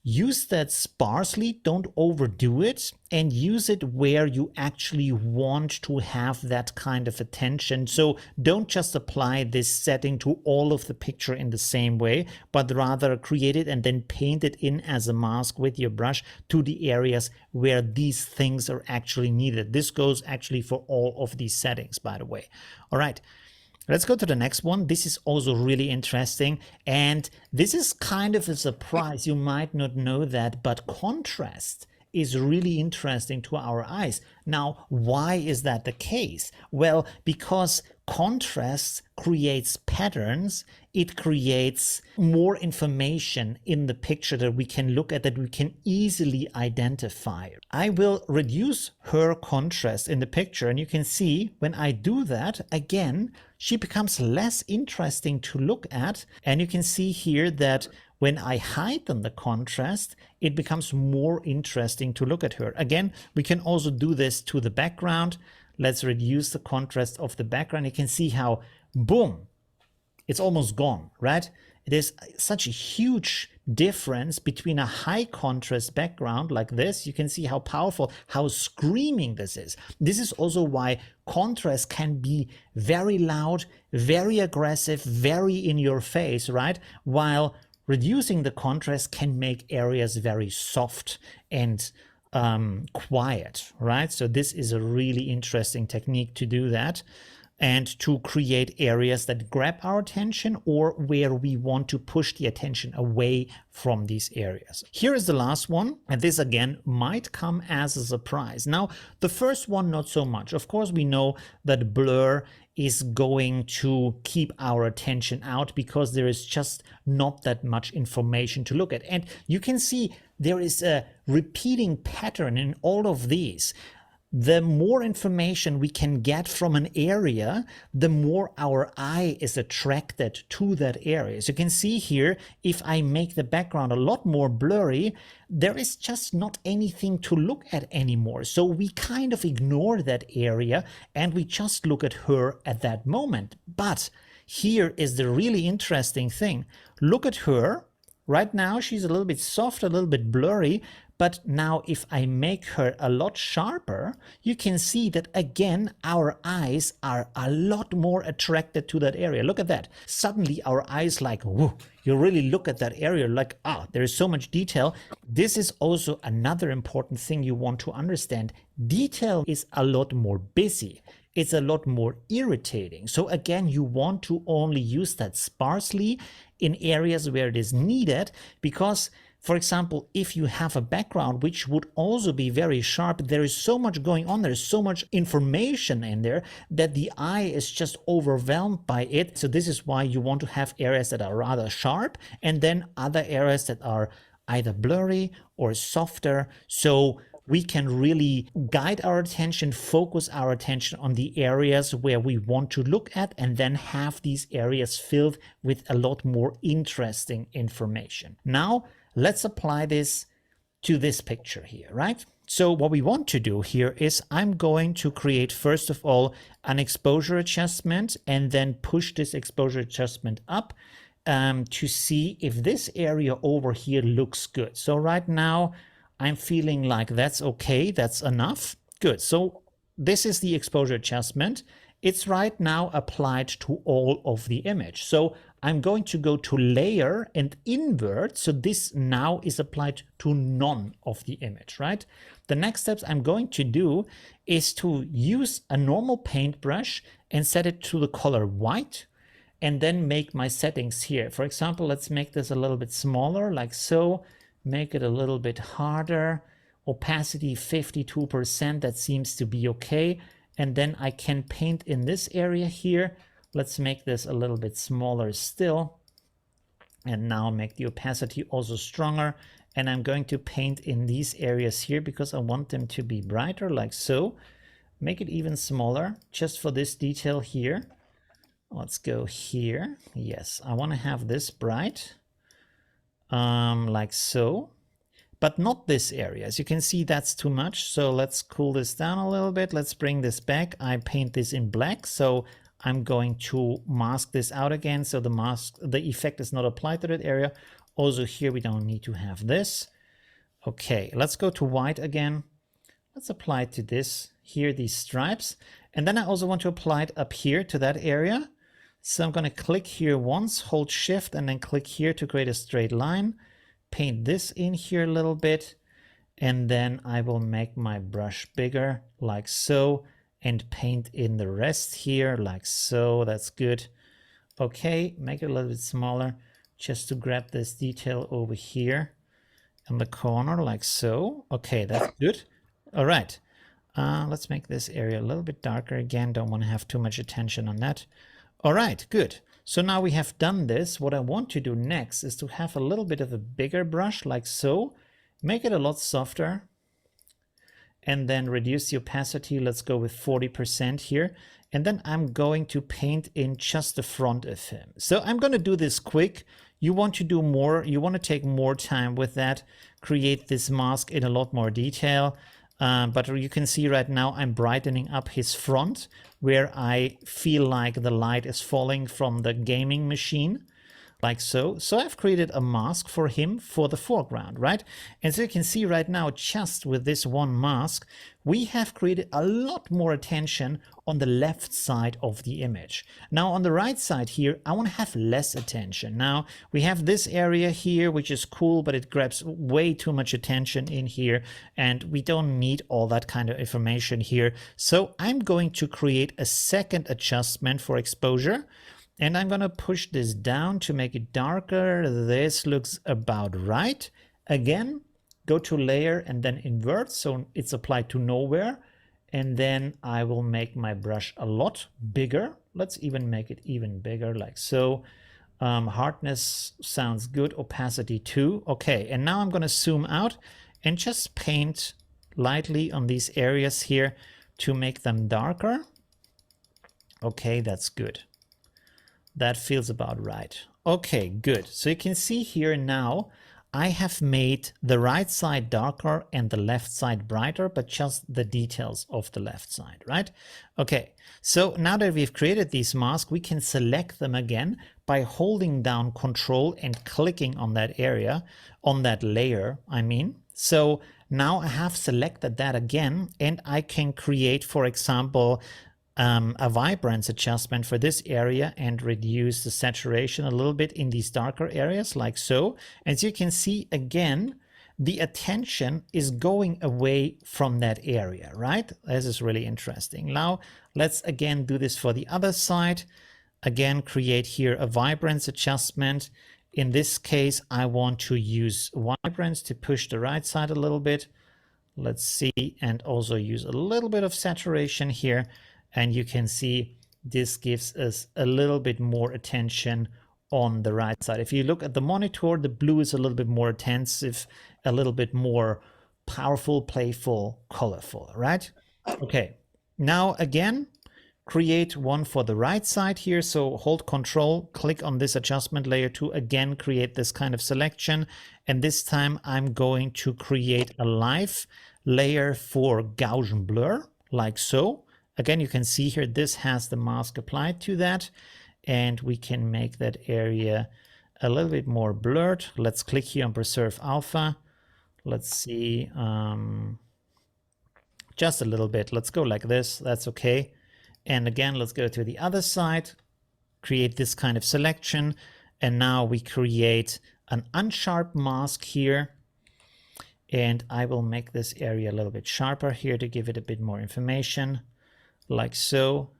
use that sparsely, don't overdo it, and use it where you actually want to have that kind of attention. So don't just apply this setting to all of the picture in the same way, but rather create it and then paint it in as a mask with your brush to the areas where these things are actually needed. This goes actually for all of these settings, by the way. All right. Let's go to the next one. This is also really interesting, and this is kind of a surprise. You might not know that, but contrast is really interesting to our eyes. Now, why is that the case? Well, because contrast creates patterns, it creates more information in the picture that we can look at, that we can easily identify. I will reduce her contrast in the picture, and you can see when I do that, again, she becomes less interesting to look at. And you can see here that when I heighten the contrast, it becomes more interesting to look at her. Again, we can also do this to the background. Let's reduce the contrast of the background. You can see how, boom, it's almost gone, right? there's such a huge difference between a high contrast background like this. You can see how powerful, how screaming this is. This is also why contrast can be very loud, very aggressive, very in your face, right? While reducing the contrast can make areas very soft and quiet, right? So this is a really interesting technique to do that, and to create areas that grab our attention or where we want to push the attention away from these areas. Here is the last one, and this again might come as a surprise. Now, the first one, not so much. Of course, we know that blur is going to keep our attention out because there is just not that much information to look at. And you can see there is a repeating pattern in all of these. The more information we can get from an area, the more our eye is attracted to that area. So you can see here, if I make the background a lot more blurry, there is just not anything to look at anymore. So we kind of ignore that area and we just look at her at that moment. But here is the really interesting thing. Look at her. Right now, she's a little bit soft, a little bit blurry. But now if I make her a lot sharper, you can see that again, our eyes are a lot more attracted to that area. Look at that. Suddenly our eyes like, whoa, you really look at that area like, there is so much detail. This is also another important thing you want to understand. Detail is a lot more busy. It's a lot more irritating. So again, you want to only use that sparsely in areas where it is needed, because for example, if you have a background which would also be very sharp, there is so much going on, there's so much information in there that the eye is just overwhelmed by it. So this is why you want to have areas that are rather sharp and then other areas that are either blurry or softer. So we can really guide our attention, focus our attention on the areas where we want to look at, and then have these areas filled with a lot more interesting information. Now, let's apply this to this picture here, right? So what we want to do here is I'm going to create, first of all, an exposure adjustment and then push this exposure adjustment up to see if this area over here looks good. So right now I'm feeling like that's okay, that's enough. Good. So this is the exposure adjustment. It's right now applied to all of the image. So I'm going to go to layer and invert. So this now is applied to none of the image, right? The next steps I'm going to do is to use a normal paintbrush and set it to the color white, and then make my settings here. For example, let's make this a little bit smaller, like so. Make it a little bit harder. Opacity 52%, that seems to be okay. And then I can paint in this area here. Let's make this a little bit smaller still. And now make the opacity also stronger. And I'm going to paint in these areas here because I want them to be brighter, like so. Make it even smaller, just for this detail here. Let's go here. Yes, I want to have this bright, like so. But not this area. As you can see, that's too much. So let's cool this down a little bit. Let's bring this back. I paint this in black. So I'm going to mask this out again. So the effect is not applied to that area. Also here, we don't need to have this. Okay, let's go to white again. Let's apply it to this here, these stripes. And then I also want to apply it up here to that area. So I'm going to click here once, hold shift, and then click here to create a straight line. Paint this in here a little bit, and then I will make my brush bigger like so, and paint in the rest here like so. That's good. Okay, make it a little bit smaller just to grab this detail over here in the corner like so. Okay, that's good. All right, let's make this area a little bit darker again. Don't want to have too much attention on that. All right, good. So now we have done this. What I want to do next is to have a little bit of a bigger brush like so, make it a lot softer, and then reduce the opacity. Let's go with 40% here. And then I'm going to paint in just the front of him. So I'm going to do this quick. You want to do more, you want to take more time with that, create this mask in a lot more detail. But you can see right now I'm brightening up his front where I feel like the light is falling from the gaming machine. like so. So I've created a mask for him for the foreground, right? And so you can see right now, just with this one mask, we have created a lot more attention on the left side of the image. Now on the right side here, I want to have less attention. Now we have this area here, which is cool, but it grabs way too much attention in here, and we don't need all that kind of information here. So I'm going to create a second adjustment for exposure. And I'm going to push this down to make it darker. This looks about right. Again, go to layer and then invert, so it's applied to nowhere. And then I will make my brush a lot bigger. Let's even make it even bigger, like so. Hardness sounds good, opacity too. Okay, and now I'm going to zoom out and just paint lightly on these areas here to make them darker. Okay, that's good. That feels about right. Okay, good. So you can see here now, I have made the right side darker and the left side brighter, but just the details of the left side, right? Okay, so now that we've created these masks, we can select them again by holding down Control and clicking on that area, on that layer, I mean. So now I have selected that again, and I can create, for example, a vibrance adjustment for this area and reduce the saturation a little bit in these darker areas, like so. As you can see, again, the attention is going away from that area, right? This is really interesting. Now let's again do this for the other side. Again, create here a vibrance adjustment. In this case, I want to use vibrance to push the right side a little bit. Let's see, and also use a little bit of saturation here. And you can see this gives us a little bit more attention on the right side. If you look at the monitor, the blue is a little bit more intensive, a little bit more powerful, playful, colorful, right? Okay, now again, create one for the right side here. So hold Control, click on this adjustment layer to again create this kind of selection. And this time I'm going to create a live layer for Gaussian blur, like so. Again, you can see here, this has the mask applied to that, and we can make that area a little bit more blurred. Let's click here on Preserve Alpha. Let's see, just a little bit. Let's go like this, that's okay. And again, let's go to the other side, create this kind of selection, and now we create an unsharp mask here. And I will make this area a little bit sharper here to give it a bit more information. Like so.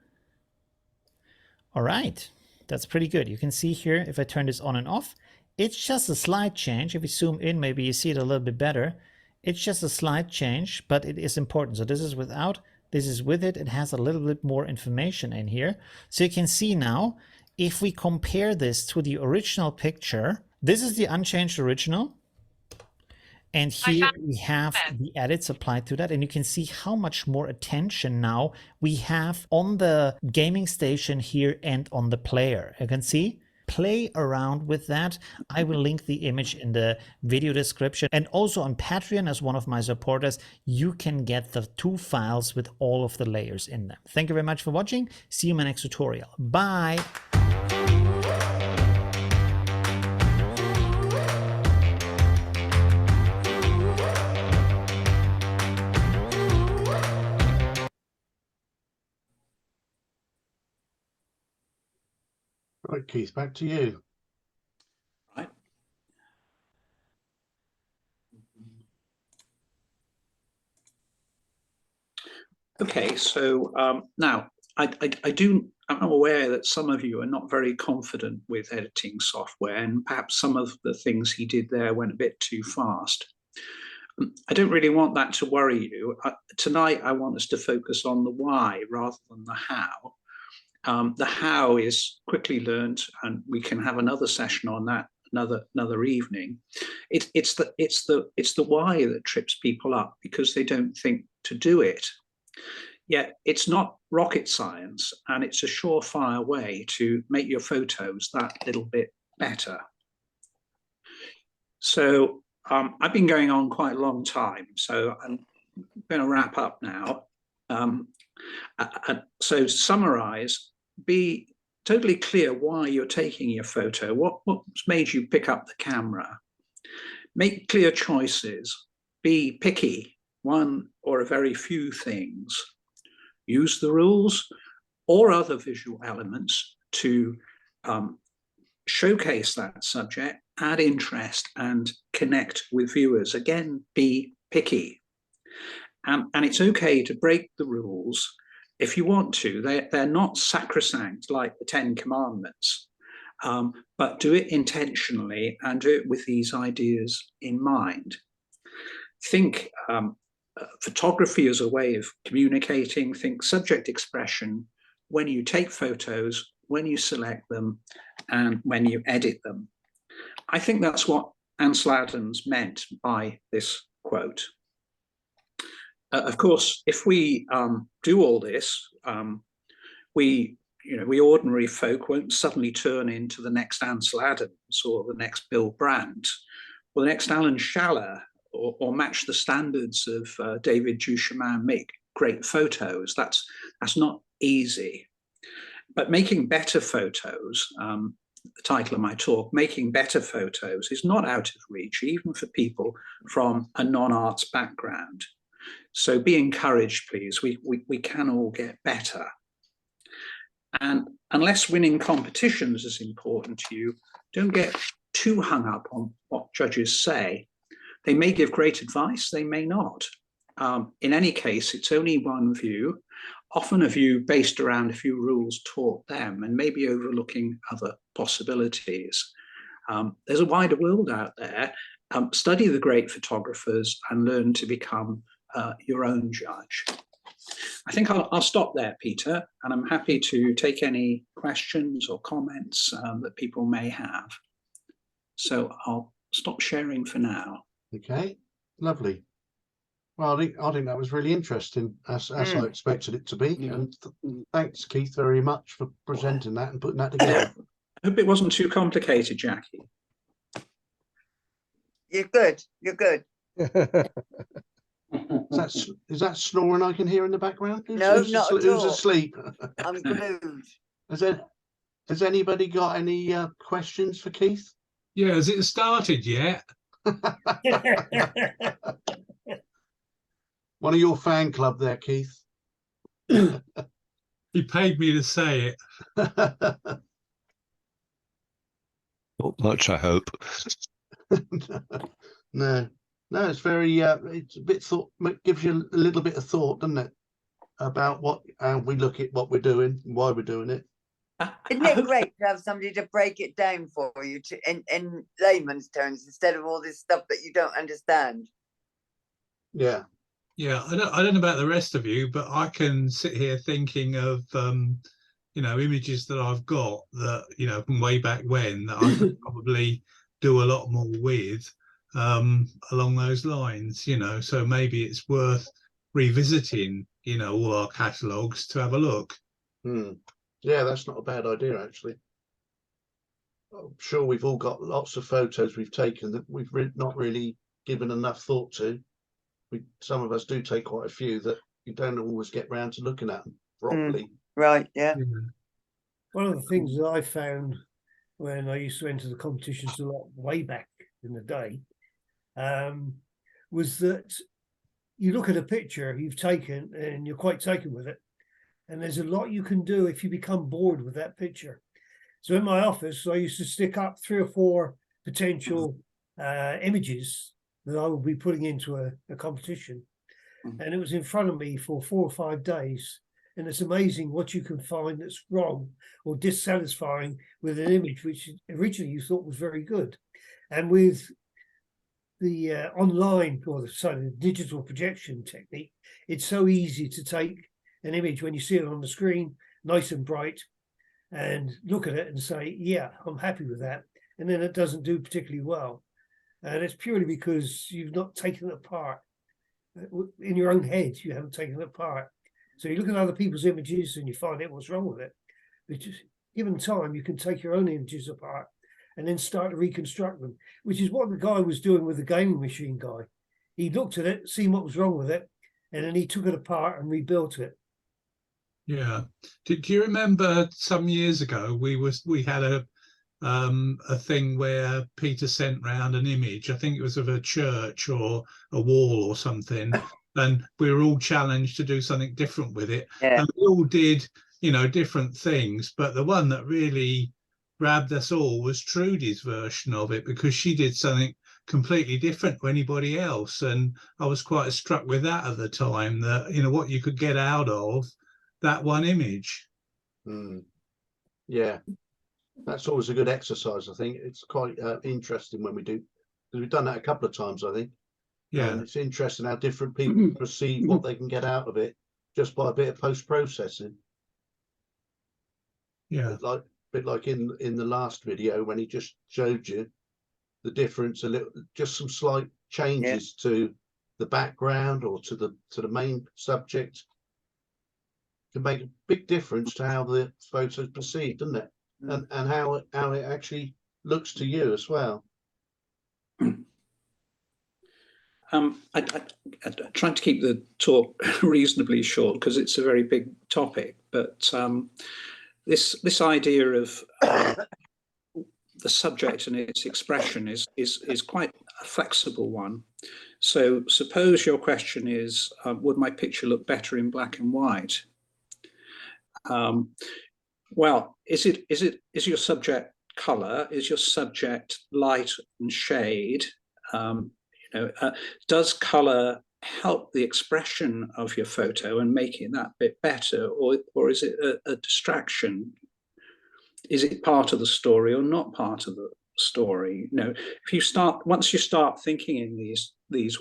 All right, that's pretty good. You can see here, if I turn this on and off, it's just a slight change. If you zoom in, maybe you see it a little bit better. It's just a slight change, but it is important. So this is without, this is with it. It has a little bit more information in here. So you can see now, if we compare this to the original picture, this is the unchanged original. And here we have the edits applied to that, and you can see how much more attention now we have on the gaming station here and on the player. You can see, play around with that. I will link the image in the video description, and also on Patreon as one of my supporters, you can get the 2 files with all of the layers in them. Thank you very much for watching. See you in my next tutorial. Bye. Right, Keith, back to you. Right. Okay, so now I'm aware that some of you are not very confident with editing software, and perhaps some of the things he did there went a bit too fast. I don't really want that to worry you. Tonight, I want us to focus on the why rather than the how. The how is quickly learned, and we can have another session on that another evening. It's the why that trips people up, because they don't think to do it. Yet it's not rocket science, and it's a surefire way to make your photos that little bit better. So I've been going on quite a long time, so I'm going to wrap up now. So to summarize, be totally clear why you're taking your photo, what's made you pick up the camera. Make clear choices. Be picky, one or a very few things. Use the rules or other visual elements to showcase that subject, add interest and connect with viewers. Again, be picky. And it's okay to break the rules if you want to. They're not sacrosanct like the 10 Commandments, but do it intentionally and do it with these ideas in mind. Think photography as a way of communicating. Think subject expression when you take photos, when you select them, and when you edit them. I think that's what Ansel Adams meant by this quote. Of course, if we do all this, we ordinary folk won't suddenly turn into the next Ansel Adams or the next Bill Brandt or the next Alan Schaller, or match the standards of David Duchemin, make great photos. That's not easy. But making better photos, the title of my talk, Making Better Photos, is not out of reach, even for people from a non-arts background. So be encouraged, please. We can all get better. And unless winning competitions is important to you, don't get too hung up on what judges say. They may give great advice, they may not. In any case, it's only one view, often a view based around a few rules taught them and maybe overlooking other possibilities. There's a wider world out there. Study the great photographers and learn to become your own judge. I think I'll stop there, Peter, and I'm happy to take any questions or comments that people may have. So I'll stop sharing for now. Okay, lovely. Well, I think that was really interesting, as I expected it to be. And thanks, Keith, very much for presenting that and putting that together. I hope it wasn't too complicated, Jackie. You're good. You're good. Is that snoring I can hear in the background? No, not at who's all. asleep? I'm glued. Has anybody got any questions for Keith? Yeah, has it started yet? One of your fan club there, Keith. He paid me to say it. Not much, I hope. No, it's very. It's a bit thought. Gives you a little bit of thought, doesn't it, about how we look at what we're doing, and why we're doing it. Isn't it great to have somebody to break it down for you in layman's terms instead of all this stuff that you don't understand? Yeah. Yeah, I don't know about the rest of you, but I can sit here thinking of images that I've got that from way back when that I could probably do a lot more with along those lines. So maybe it's worth revisiting all our catalogues to have a look. Yeah, that's not a bad idea, actually. I'm sure we've all got lots of photos we've taken that we've not really given enough thought to. Some of us do take quite a few that you don't always get round to looking at them properly. Right, yeah. One of the things that I found when I used to enter the competitions a lot way back in the day was that you look at a picture you've taken and you're quite taken with it. And there's a lot you can do if you become bored with that picture. So in my office, I used to stick up 3 or 4 potential images that I would be putting into a competition. And it was in front of me for 4 or 5 days. And it's amazing what you can find that's wrong or dissatisfying with an image, which originally you thought was very good. And with the online or the digital projection technique, it's so easy to take an image when you see it on the screen, nice and bright, and look at it and say, yeah, I'm happy with that. And then it doesn't do particularly well. And it's purely because you've not taken it apart. In your own head, you haven't taken it apart. So you look at other people's images and you find out what's wrong with it. But just given time, you can take your own images apart and then start to reconstruct them, which is what the guy was doing with the gaming machine guy. He looked at it, seen what was wrong with it, and then he took it apart and rebuilt it. Yeah. Do you remember some years ago we had a thing where Peter sent round an image, I think it was of a church or a wall or something, and we were all challenged to do something different with it. Yeah. And we all did, you know, different things, but the one that really grabbed us all was Trudy's version of it, because she did something completely different to anybody else. And I was quite struck with that at the time, that, you know, what you could get out of that one image. Yeah, that's always a good exercise. I think it's quite interesting when we do, because we've done that a couple of times, I think. Yeah. And it's interesting how different people perceive what they can get out of it just by a bit of post-processing. Yeah. Bit like in the last video when he just showed you the difference, a little, just some slight changes to the background or to the main subject can make a big difference to how the photo is perceived, doesn't it? And how it actually looks to you as well. I'm trying to keep the talk reasonably short because it's a very big topic, but this idea of the subject and its expression is quite a flexible one. So suppose your question is, would my picture look better in black and white? Well, is your subject color? Is your subject light and shade? Does color help the expression of your photo and make it that bit better, or is it a distraction? Is it part of the story or not part of the story? You know, once you start thinking in this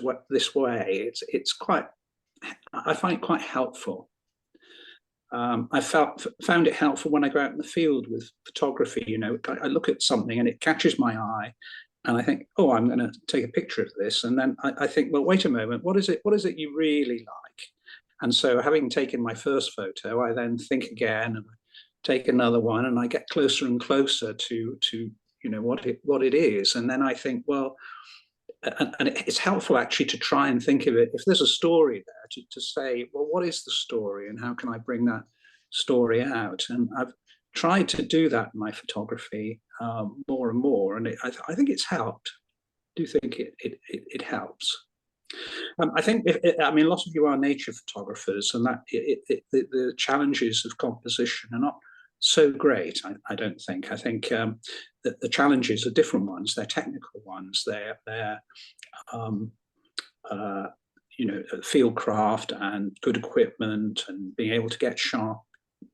way, it's quite, I find it quite helpful. I found it helpful when I go out in the field with photography. You know, I look at something and it catches my eye, and I think, oh, I'm going to take a picture of this. And then I think, well, wait a moment, what is it you really like? And so having taken my first photo, I then think again and take another one, and I get closer and closer to you know what it is. And then I think, well, and it's helpful actually to try and think of it, if there's a story there, to say, well, what is the story and how can I bring that story out? And I've tried to do that in my photography more and more, and I think it's helped. I do think it helps. I think lots of you are nature photographers, and that the challenges of composition are not so great. I don't think. I think that the challenges are different ones. They're technical ones. They're field craft and good equipment and being able to get sharp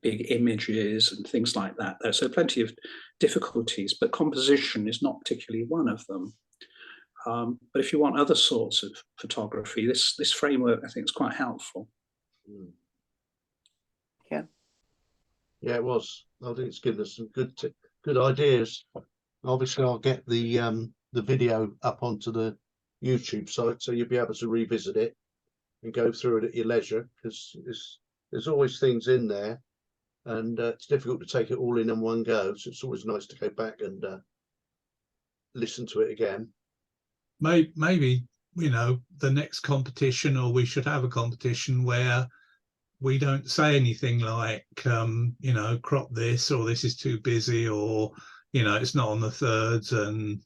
big images and things like that. There's plenty of difficulties, but composition is not particularly one of them. But if you want other sorts of photography, this framework I think is quite helpful. Yeah, it was. I think it's given us some good ideas. Obviously, I'll get the video up onto the YouTube site, so you'll be able to revisit it and go through it at your leisure, because there's always things in there, and it's difficult to take it all in one go. So it's always nice to go back and listen to it again. Maybe, you know, the next competition, or we should have a competition where we don't say anything like, you know, crop this, or this is too busy, or, you know, it's not on the thirds, and,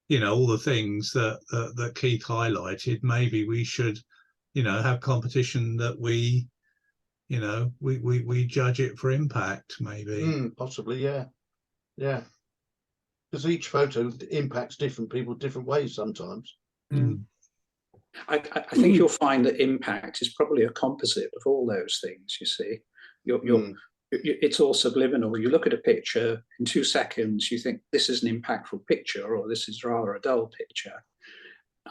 you know, all the things that Keith highlighted. Maybe we should, you know, have competition that we, you know, we judge it for impact, maybe. Possibly, yeah. Because each photo impacts different people different ways sometimes. I think you'll find that impact is probably a composite of all those things. You see, it's all subliminal. You look at a picture, in 2 seconds you think this is an impactful picture, or this is rather a dull picture,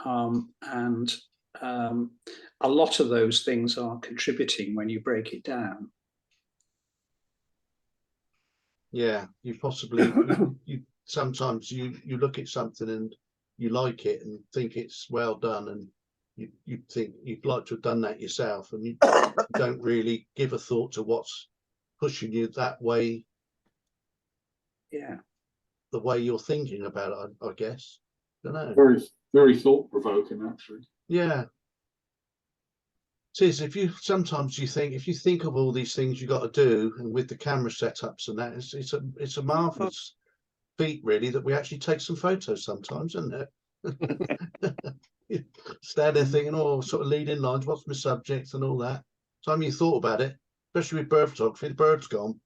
and a lot of those things are contributing when you break it down. Yeah, you possibly you sometimes you look at something and you like it and think it's well done, and you think you'd like to have done that yourself, and you don't really give a thought to what's pushing you that way. Yeah, the way you're thinking about it, I guess. Don't know. Very thought provoking, actually. Yeah. Tis, if you sometimes you think if you think of all these things you got to do, and with the camera setups and that, it's a marvelous feat really that we actually take some photos sometimes, isn't it? Stand there thinking, oh, sort of leading lines, what's my subject and all that. Time you thought about it, especially with bird photography, the bird's gone.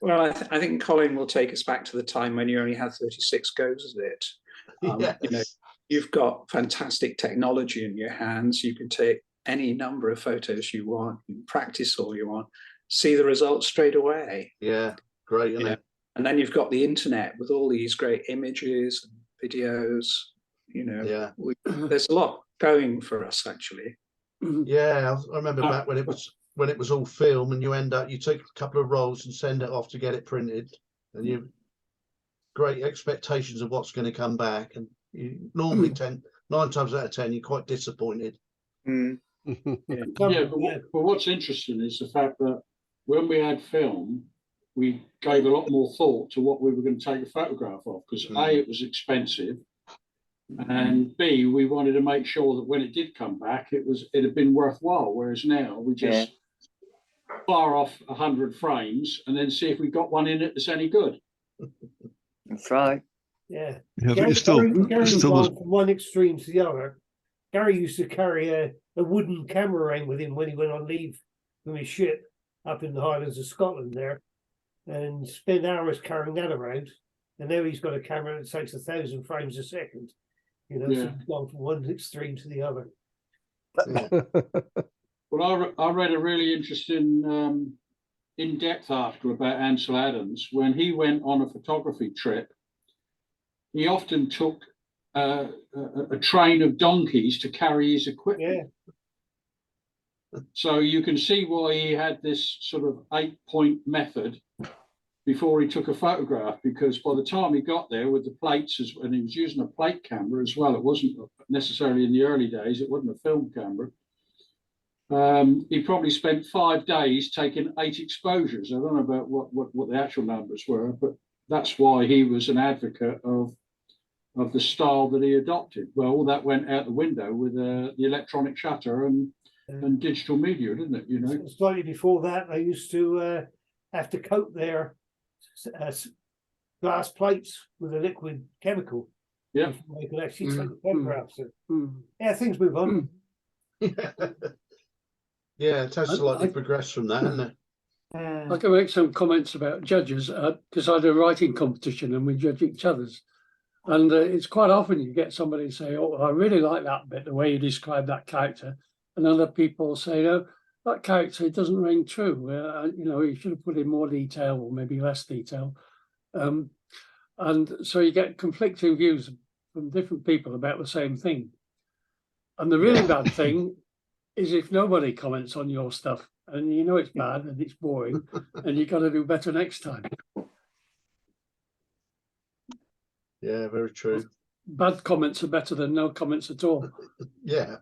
Well, I think Colin will take us back to the time when you only had 36 goes at it. Yes. You know, you've got fantastic technology in your hands. You can take any number of photos you want, you can practice all you want, see the results straight away. Yeah, great, isn't You know, it? and then you've got the internet with all these great images and videos. You know, Yeah. there's a lot going for us actually. Yeah, I remember back when it was all film, and you take a couple of rolls and send it off to get it printed, and you great expectations of what's going to come back, and you normally 9 times out of 10 you're quite disappointed. Yeah, but what's interesting is the fact that when we had film, we gave a lot more thought to what we were going to take a photograph of, because A, it was expensive, and B, we wanted to make sure that when it did come back, it had been worthwhile. Whereas now we just fire off 100 frames and then see if we got one in it that's any good. That's right. Yeah. Yeah, but it's still, Gary's gone from one extreme to the other. Gary used to carry a wooden camera around with him when he went on leave from his ship up in the Highlands of Scotland there, and spend hours carrying that around. And now he's got a camera that takes 1,000 frames a second. You know, so he's gone from one extreme to the other. Well, I read a really interesting in-depth article about Ansel Adams. When he went on a photography trip, he often took a train of donkeys to carry his equipment. So you can see why he had this sort of 8-point method before he took a photograph, because by the time he got there with the plates, and he was using a plate camera as well, it wasn't necessarily in the early days, it wasn't a film camera. He probably spent 5 days taking 8 exposures. I don't know about what the actual numbers were, but that's why he was an advocate of the style that he adopted. Well, all that went out the window with the electronic shutter and digital media, didn't it? You know, Slightly before that, they used to have to coat their glass plates with a liquid chemical. Yeah, they could actually take photographs. Yeah, things move on. Yeah, it has slightly progressed from that, hasn't it? I can make some comments about judges, because I do a writing competition and we judge each other's. And it's quite often you get somebody say, oh, I really like that bit, the way you describe that character. And other people say, no, that character doesn't ring true. You know, you should have put in more detail or maybe less detail. And so you get conflicting views from different people about the same thing. And the really bad thing is if nobody comments on your stuff and you know it's bad and it's boring and you got to do better next time. Yeah, very true. Bad comments are better than no comments at all. Yeah.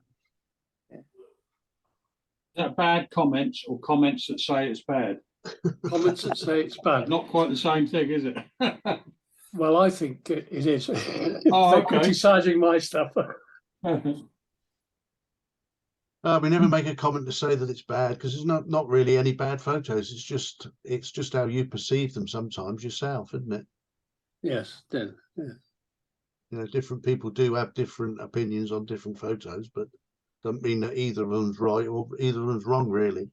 is that bad comments or comments that say it's bad? Comments that say it's bad. Not quite the same thing, is it? Well, I think it is. Oh, They're okay. criticising my stuff. We never make a comment to say that it's bad, because there's not really any bad photos. It's just how you perceive them sometimes yourself, isn't it? Yes, then. Yeah. You know, different people do have different opinions on different photos, but doesn't mean that either of them's right or either of them's wrong, really.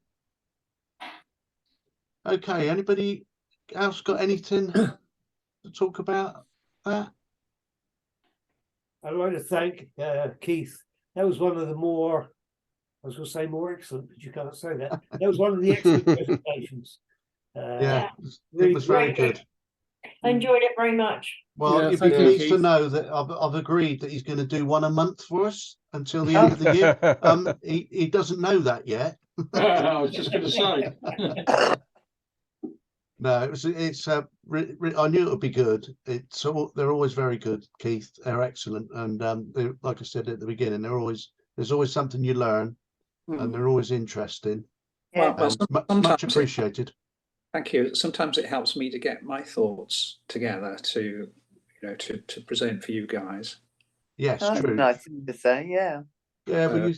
Okay, anybody else got anything to talk about that? I'd like to thank Keith. That was one of the more, I was going to say more excellent, but you can't say that. That was one of the excellent presentations. Yeah, really it was very good. I enjoyed it very much. Well, Yeah, you'd be thank you, pleased to Keith. know that I've agreed that he's going to do one a month for us until the end of the year. He doesn't know that yet. I was just going to say. No, I knew it would be good. They're always very good, Keith. They're excellent, and like I said at the beginning, there's always something you learn, and they're always interesting. Yeah. Well, Much appreciated. Thank you. Sometimes it helps me to get my thoughts together to present for you guys. Yes, That's true. nice thing to say, yeah. Yeah, but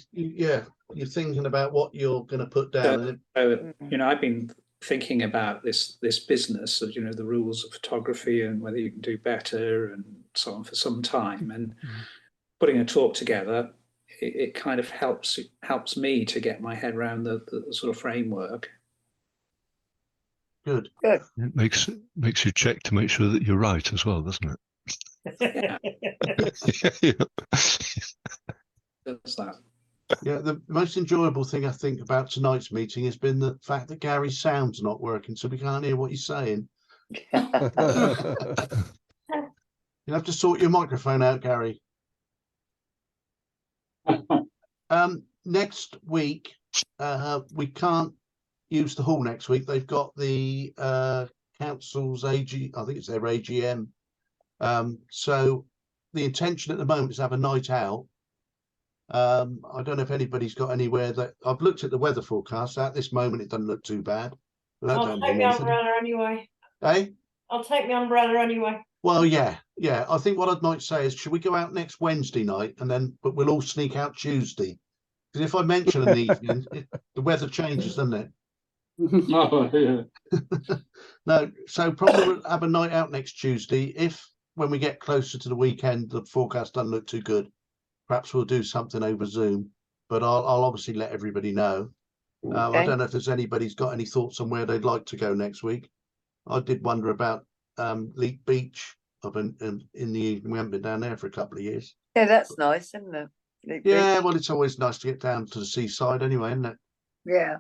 you're thinking about what you're going to put down. and So, I've been thinking about this business of, the rules of photography and whether you can do better and so on for some time. And putting a talk together, it kind of helps me to get my head around the sort of framework. Good. It makes you check to make sure that you're right as well, doesn't it? Yeah, Yeah. does that. Yeah, the most enjoyable thing I think about tonight's meeting has been the fact that Gary's sound's not working, so we can't hear what he's saying. You have to sort your microphone out, Gary. Next week, we can't use the hall next week. They've got the council's AG, I think it's their AGM. So the intention at the moment is to have a night out. I don't know if anybody's got anywhere that I've looked at the weather forecast. At this moment, it doesn't look too bad. But that I'll don't take mean my anything. umbrella anyway. Eh? I'll take my umbrella anyway. Well, yeah. I think what I'd might say is, should we go out next Wednesday night but we'll all sneak out Tuesday? Because if I mention an evening, the weather changes, doesn't it? Oh, yeah. No, so probably we'll have a night out next Tuesday. If when we get closer to the weekend, the forecast doesn't look too good, perhaps we'll do something over Zoom. But I'll obviously let everybody know. I don't know if there's anybody's got any thoughts on where they'd like to go next week. I did wonder about Leek Beach up in the evening. We haven't been down there for a couple of years. Yeah, that's nice, isn't it? Leek Yeah, Beach. well, it's always nice to get down to the seaside anyway, isn't it? Yeah.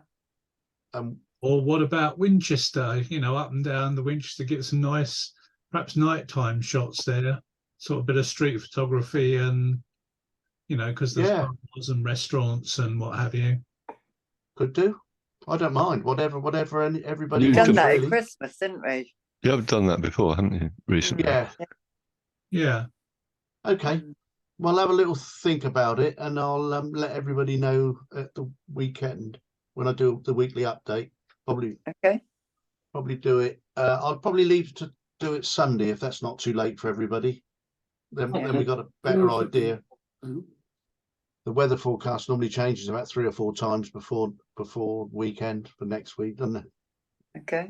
Or what about Winchester? Up and down the Winchester, get some nice, perhaps nighttime shots there. Sort of bit of street photography, and because there's bars and restaurants and what have you. Could do. I don't mind. Whatever everybody You've wants, Done that really. at Christmas, didn't we? You have done that before, haven't you? Recently. Yeah. Yeah. Okay. We'll have a little think about it, and I'll let everybody know at the weekend when I do the weekly update. Probably do it. I'll probably leave to do it Sunday if that's not too late for everybody. Then we got a better idea. The weather forecast normally changes about 3 or 4 times before weekend for next week, doesn't it? Okay.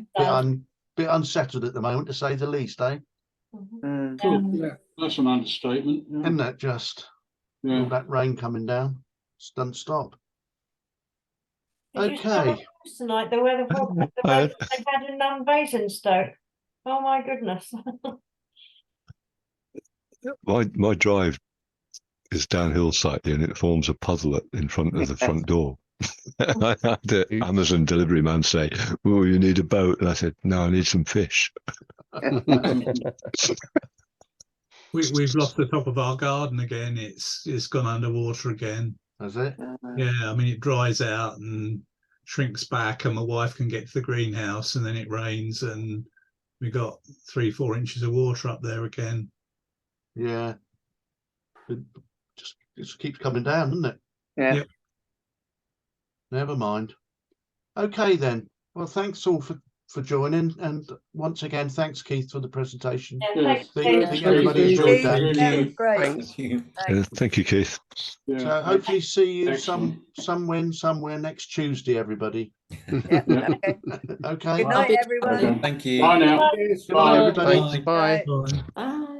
Bit unsettled at the moment, to say the least, eh? Yeah, that's an understatement. Yeah. Isn't that just all that rain coming down? Just doesn't stop. Did you see Okay. the news tonight, the weather forecast they had in Basingstoke. Oh my goodness. My drive is downhill slightly, and it forms a puddle in front of the front door. I had the Amazon delivery man say, "Oh, you need a boat," and I said, "No, I need some fish." We've lost the top of our garden again. It's gone underwater again. Has it? Yeah, I mean, it dries out and shrinks back, and my wife can get to the greenhouse, and then it rains, and we got 3-4 inches of water up there again. Yeah. It just keeps coming down, doesn't it? Yeah. Yep. Never mind. Okay then. Well, thanks all for joining, and once again, thanks Keith for the presentation. Yeah, thanks, I Keith. think everybody enjoyed that. That was great. Thank you, Keith. Yeah. So hopefully see you Excellent. somewhere next Tuesday, everybody. Yeah, okay. Okay. Good night, everyone. Okay. Thank you. Bye now. Good night, Bye. everybody. Thanks. Bye. Bye. Bye.